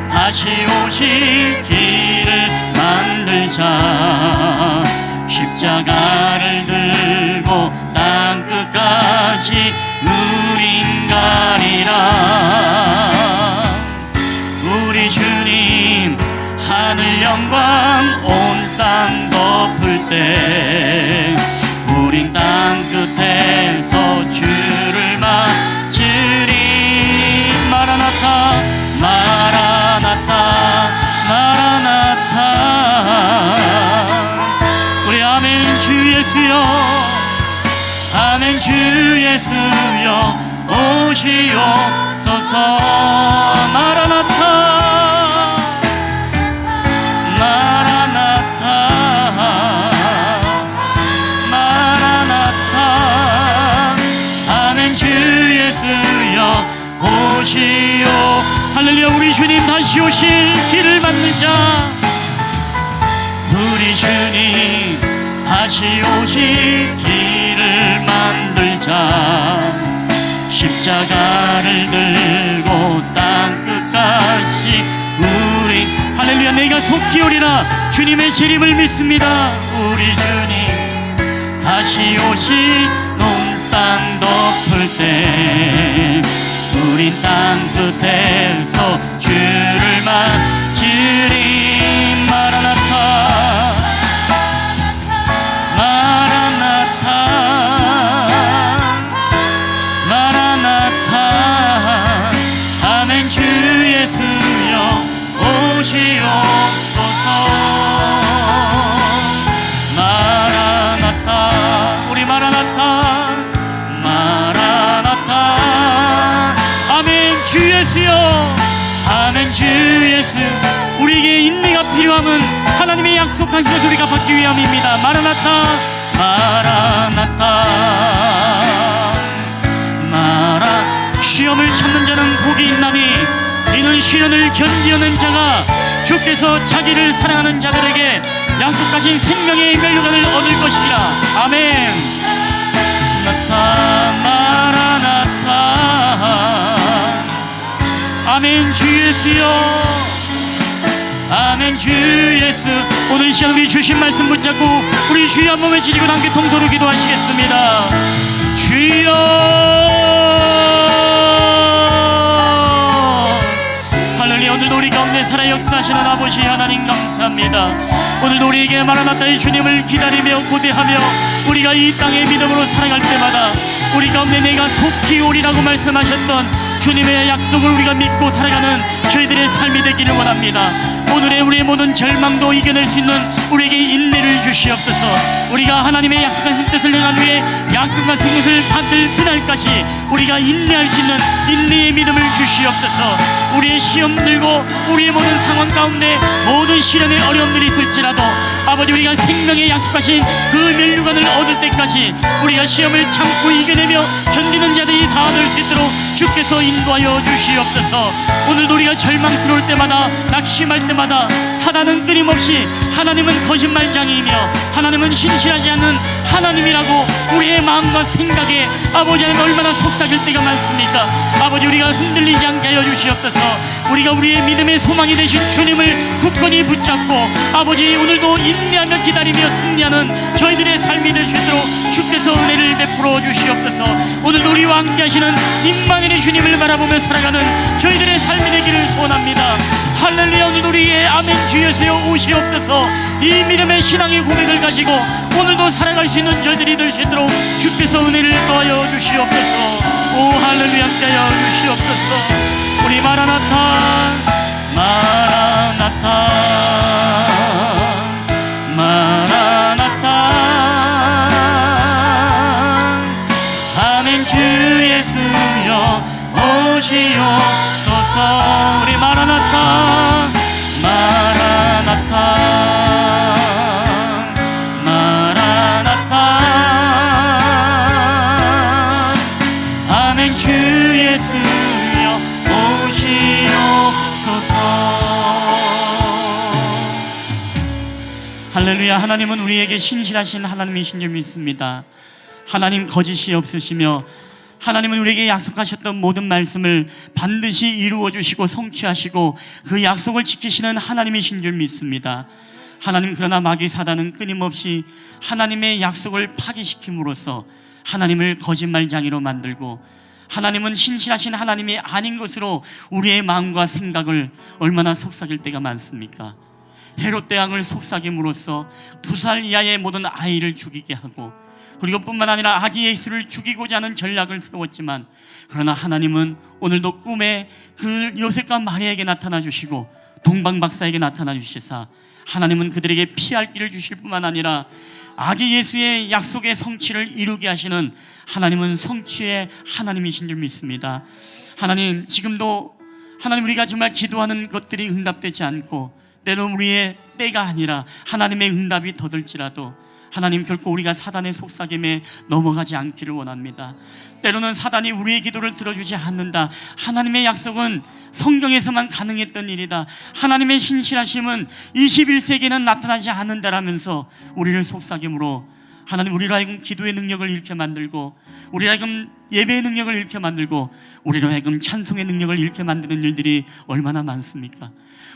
다시 오실 길을 만들자. 십자가를 들고 땅 끝까지 우린 가리라. 우리 주님 하늘 영광 온 땅 덮을 때 우린 땅 끝에서 주를 맞으리. 마라나타 마라나타 마라나타 우리 아멘. 주 예수여 아멘. 주 예수여 오시옵소서. 마라나타 마라나타 마라나타 아멘. 주 예수여 오시오. 할렐루야. 우리 주님 다시 오실 길을 만들자. 우리 주님 다시 오실 길을 만들자. 십자가 십자가를 들고 땅 끝까지 우리 할렐루야 내가 속히 오리라 주님의 재림을 믿습니다. 우리 주님 다시 오시 논땅 덮을 때 우리 땅 끝에서 주를 맞으리. 마라나타 마라나타 마라나타 아멘. 주 예수여 오시옵소서. 마라나타 우리 마라나타 마라나타 아멘. 주 예수여 아멘. 주 예수 우리에게 인내가 필요함은 하나님의 약속하신 것을 우리가 받기 위함입니다. 마라나타 마라나타 마라. 시험을 참는 자는 복이 있나니 이는 시련을 견디는 자가 주께서 자기를 사랑하는 자들에게 약속하신 생명의 멸류관을 얻을 것이라. 아멘. 나타 마라나타 아멘. 주 예수여 아멘. 주 예수 오늘 이 시간 우리 주신 말씀 붙잡고 우리 주여 한번 외치고 함께 통소로 기도하시겠습니다. 주여 할렐루야. 오늘도 우리 가운데 살아 역사하시는 아버지 하나님 감사합니다. 오늘도 우리에게 마라나타의 주님을 기다리며 고대하며 우리가 이 땅의 믿음으로 살아갈 때마다 우리 가운데 내가 속히 오리라고 말씀하셨던 주님의 약속을 우리가 믿고 살아가는 저희들의 삶이 되기를 원합니다. 오늘의 우리의 모든 절망도 이겨낼 수 있는 우리에게 인내를 주시옵소서. 우리가 하나님의 약속하신 뜻을 행한 후에 약속하신 것을 받을 그날까지 우리가 인내할 수 있는 인내의 믿음을 주시옵소서. 우리의 시험 들고 우리의 모든 상황 가운데 모든 시련의 어려움들이 있을지라도 아버지 우리가 생명의 약속하신 그 멸류관을 얻을 때까지 우리가 시험을 참고 이겨내며 견디는 자들이 다 될 수 있도록 주께서 인도하여 주시옵소서. 오늘도 우리가 절망스러울 때마다 낙심할 때마다 사단은 끊임없이 하나님은 거짓말장이이며 하나님은 신실하지 않는 하나님이라고 우리의 마음과 생각에 아버지 하나님 얼마나 속삭일 때가 많습니까? 아버지 우리가 흔들리지 않게 하여 주시옵소서. 우리가 우리의 믿음의 소망이 되신 주님을 굳건히 붙잡고 아버지 오늘도 인내하며 기다리며 승리하는 저희들의 삶이 될 수 있도록 주께서 은혜를 베풀어 주시옵소서. 오늘도 우리와 함께 하시는 임마누엘의 주님을 바라보며 살아가는 저희들의 삶이 되기를 소원합니다. 할렐루야. 오늘도 우리의 아멘 주 예수여 오시옵소서. 이 믿음의 신앙의 고백을 가지고 오늘도 살아갈 수 있는 저희들이 될 수 있도록 주께서 은혜를 더하여 주시옵소서. 오 할렐루야 함께하여 주시옵소서. 우리 마라나타 마라나타 마라나타 아멘. 주 예수여 오시옵소서. 우리 마라나타 마라나타 마라나타 아멘. 주 예수여 오시옵소서. 할렐루야. 하나님은 우리에게 신실하신 하나님이신 줄 믿습니다. 하나님 거짓이 없으시며 하나님은 우리에게 약속하셨던 모든 말씀을 반드시 이루어 주시고 성취하시고 그 약속을 지키시는 하나님이신 줄 믿습니다. 하나님 그러나 마귀 사단은 끊임없이 하나님의 약속을 파기시킴으로써 하나님을 거짓말장이로 만들고 하나님은 신실하신 하나님이 아닌 것으로 우리의 마음과 생각을 얼마나 속삭일 때가 많습니까? 헤롯 대왕을 속삭임으로써 2살 이하의 모든 아이를 죽이게 하고 그리고 뿐만 아니라 아기 예수를 죽이고자 하는 전략을 세웠지만 그러나 하나님은 오늘도 꿈에 그 요셉과 마리아에게 나타나 주시고 동방박사에게 나타나 주시사 하나님은 그들에게 피할 길을 주실 뿐만 아니라 아기 예수의 약속의 성취를 이루게 하시는 하나님은 성취의 하나님이신 줄 믿습니다. 하나님 지금도 하나님 우리가 정말 기도하는 것들이 응답되지 않고 때로는 우리의 때가 아니라 하나님의 응답이 더딜지라도 하나님 결코 우리가 사단의 속삭임에 넘어가지 않기를 원합니다. 때로는 사단이 우리의 기도를 들어주지 않는다. 하나님의 약속은 성경에서만 가능했던 일이다. 하나님의 신실하심은 21세기에는 나타나지 않는다라면서 우리를 속삭임으로 하나님, 우리로 하여금 기도의 능력을 잃게 만들고, 우리로 하여금 예배의 능력을 잃게 만들고, 우리로 하여금 찬송의 능력을 잃게 만드는 일들이 얼마나 많습니까?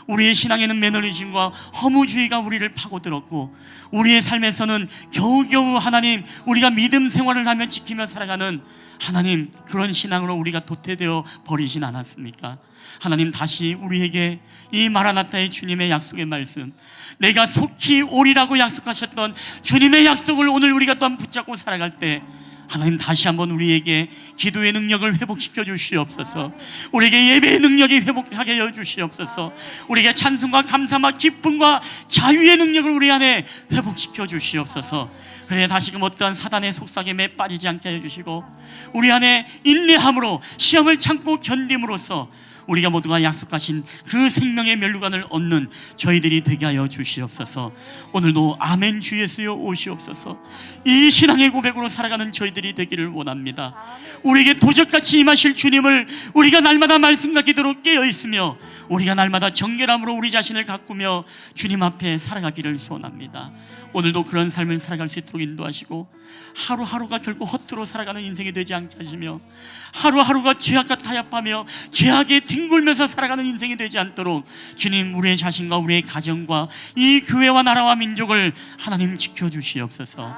우리의 신앙에는 매너리즘과 허무주의가 우리를 파고들었고, 우리의 삶에서는 겨우겨우 하나님, 우리가 믿음 생활을 하며 지키며 살아가는 하나님, 그런 신앙으로 우리가 도태되어 버리진 않았습니까? 하나님, 다시 우리에게 이 마라나타의 주님의 약속의 말씀, 내가 속히 오리라고 약속하셨던 주님의 약속을 오늘 우리가 또한 붙잡고 살아갈 때, 하나님, 다시 한번 우리에게 기도의 능력을 회복시켜 주시옵소서. 우리에게 예배의 능력이 회복하게 해 주시옵소서. 우리에게 찬송과 감사와 기쁨과 자유의 능력을 우리 안에 회복시켜 주시옵소서. 그래 다시금 어떠한 사단의 속삭임에 빠지지 않게 해주시고, 우리 안에 인내함으로 시험을 참고 견딤으로써 우리가 모두가 약속하신 그 생명의 멸류관을 얻는 저희들이 되게 하여 주시옵소서. 오늘도 아멘 주 예수여 오시옵소서. 이 신앙의 고백으로 살아가는 저희들이 되기를 원합니다. 우리에게 도적같이 임하실 주님을 우리가 날마다 말씀과 기도로 깨어있으며, 우리가 날마다 정결함으로 우리 자신을 가꾸며 주님 앞에 살아가기를 소원합니다. 오늘도 그런 삶을 살아갈 수 있도록 인도하시고, 하루하루가 결코 헛되로 살아가는 인생이 되지 않게 하시며, 하루하루가 죄악과 타협하며 죄악에 뒹굴면서 살아가는 인생이 되지 않도록 주님, 우리의 자신과 우리의 가정과 이 교회와 나라와 민족을 하나님 지켜주시옵소서.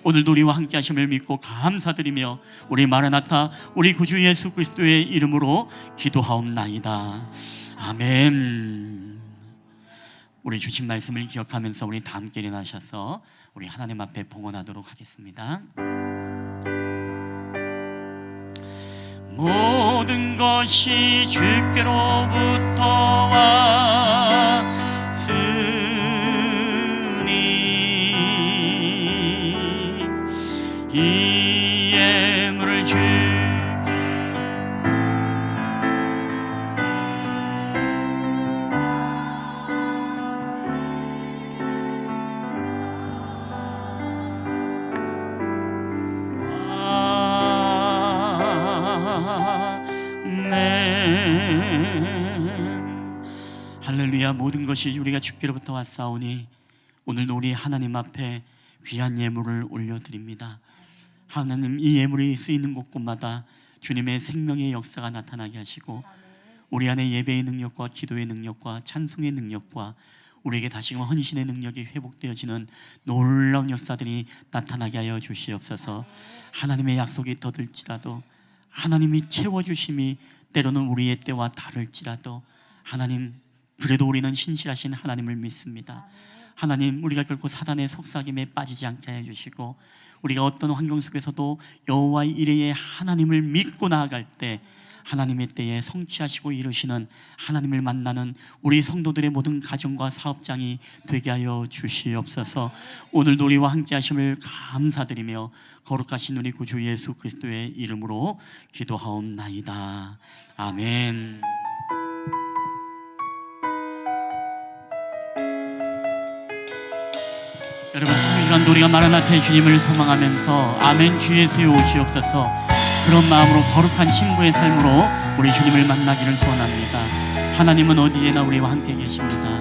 오늘도 우리와 함께 하심을 믿고 감사드리며, 우리 마라나타 우리 구주 예수 그리스도의 이름으로 기도하옵나이다. 아멘. 우리 주신 말씀을 기억하면서 우리 다 함께 일어나셔서 우리 하나님 앞에 봉헌하도록 하겠습니다. 모든 것이 주께로부터 왔으니 이 예물을 주 할렐루야. 모든 것이 우리가 주께로부터 왔사오니 오늘도 우리 하나님 앞에 귀한 예물을 올려드립니다. 하나님, 이 예물이 쓰이는 곳곳마다 주님의 생명의 역사가 나타나게 하시고, 우리 안에 예배의 능력과 기도의 능력과 찬송의 능력과 우리에게 다시금 헌신의 능력이 회복되어지는 놀라운 역사들이 나타나게 하여 주시옵소서. 하나님의 약속이 더딜지라도, 하나님이 채워주심이 때로는 우리의 때와 다를지라도, 하나님, 그래도 우리는 신실하신 하나님을 믿습니다. 하나님, 우리가 결코 사단의 속삭임에 빠지지 않게 해주시고, 우리가 어떤 환경 속에서도 여호와의 이레의 하나님을 믿고 나아갈 때 하나님의 때에 성취하시고 이루시는 하나님을 만나는 우리 성도들의 모든 가정과 사업장이 되게 하여 주시옵소서. 오늘도 우리와 함께 하심을 감사드리며 거룩하신 우리 구주 예수 그리스도의 이름으로 기도하옵나이다. 아멘. 여러분, 이 시간도 우리가 마라나타의 주님을 소망하면서 아멘 주 예수여 오시옵소서, 그런 마음으로 거룩한 신부의 삶으로 우리 주님을 만나기를 소원합니다. 하나님은 어디에나 우리와 함께 계십니다.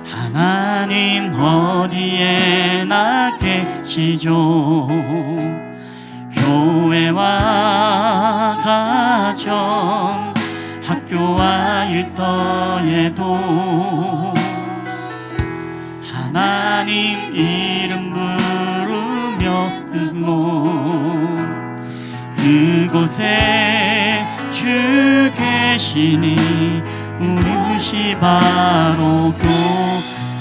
하나님 어디에나 계시죠. 교회와 가정, 학교와 일터에도 하나님 이름 부르며 그곳에 주 계시니 우리 곳이 바로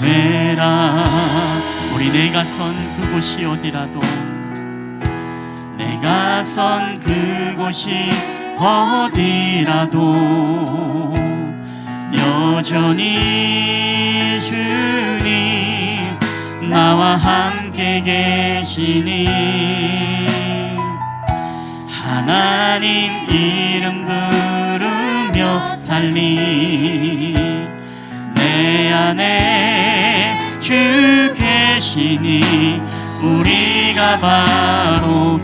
교회라. 우리 내가 선 그곳이 어디라도, 내가 선 그곳이 어디라도 여전히 주님 나와 함께 계시니 하나님 이름 부르며 살리 내 안에 주 계시니 우리가 바로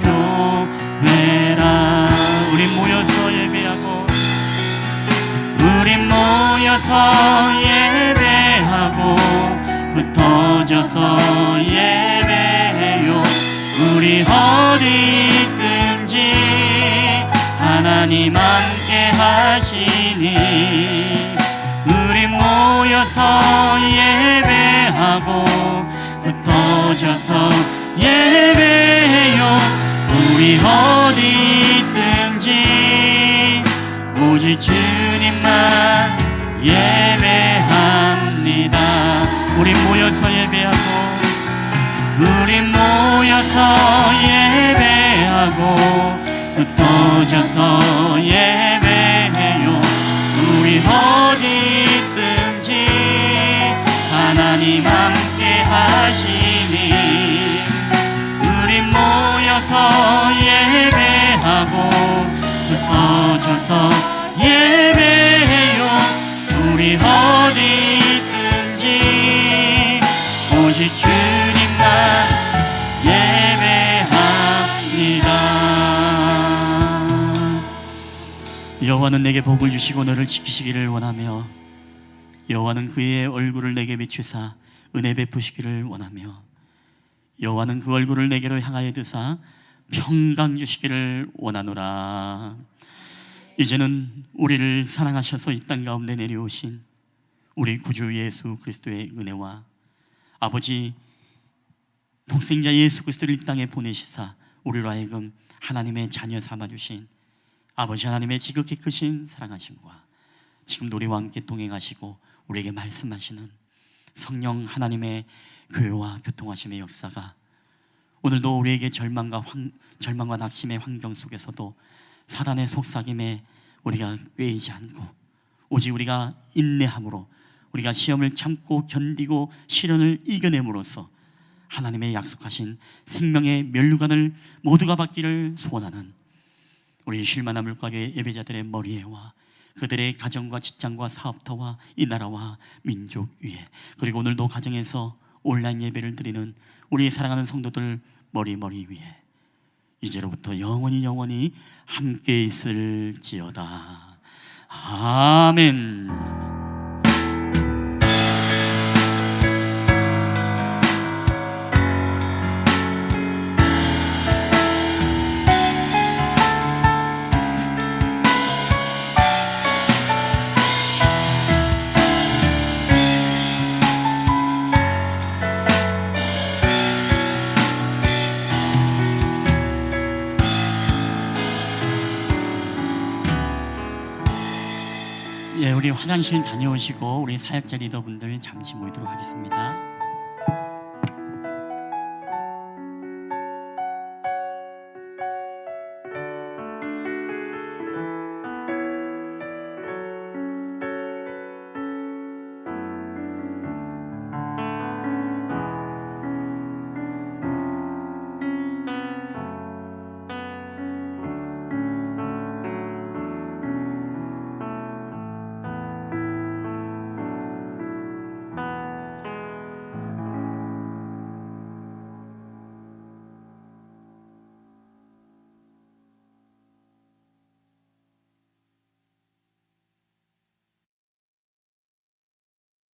교회라. 우리 모여서 예배하고, 우리 모여서 예배하고 흩어져서 예배해요. 하나님 함께 하시니 우리 모여서 예배하고 흩어져서 예배해요. 우리 어디 있든지 오직 주님만 예배합니다. 우리 모여서 예배하고 우리 모여서 예배하고 흩어져서 예배해요. 우리 어디 있든지 하나님 함께 하시니 우리 모여서 예배하고 흩어져서 예배해요. 우리 어디 있든지 오직 주님만 예배합니다. 여호와는 내게 복을 주시고 너를 지키시기를 원하며 여호와는 그의 얼굴을 내게 비추사 은혜 베푸시기를 원하며 여호와는 그 얼굴을 내게로 향하여 드사 평강 주시기를 원하노라. 이제는 우리를 사랑하셔서 이 땅 가운데 내려오신 우리 구주 예수 그리스도의 은혜와 아버지 독생자 예수 그리스도를 이 땅에 보내시사 우리로 하여금 하나님의 자녀 삼아주신 아버지 하나님의 지극히 크신 사랑하심과 지금도 우리와 함께 동행하시고 우리에게 말씀하시는 성령 하나님의 교회와 교통하심의 역사가 오늘도 우리에게 절망과 낙심의 환경 속에서도 사단의 속삭임에 우리가 꿰이지 않고 오직 우리가 인내함으로 우리가 시험을 참고 견디고 시련을 이겨냄으로써 하나님의 약속하신 생명의 면류관을 모두가 받기를 소원하는 우리 쉴만한 물가게 예배자들의 머리에와 그들의 가정과 직장과 사업터와 이 나라와 민족 위에 그리고 오늘도 가정에서 온라인 예배를 드리는 우리 사랑하는 성도들 머리 위에 이제로부터 영원히 함께 있을지어다. 아멘. 예, 우리 화장실 다녀오시고 우리 사역자 리더분들 잠시 모이도록 하겠습니다.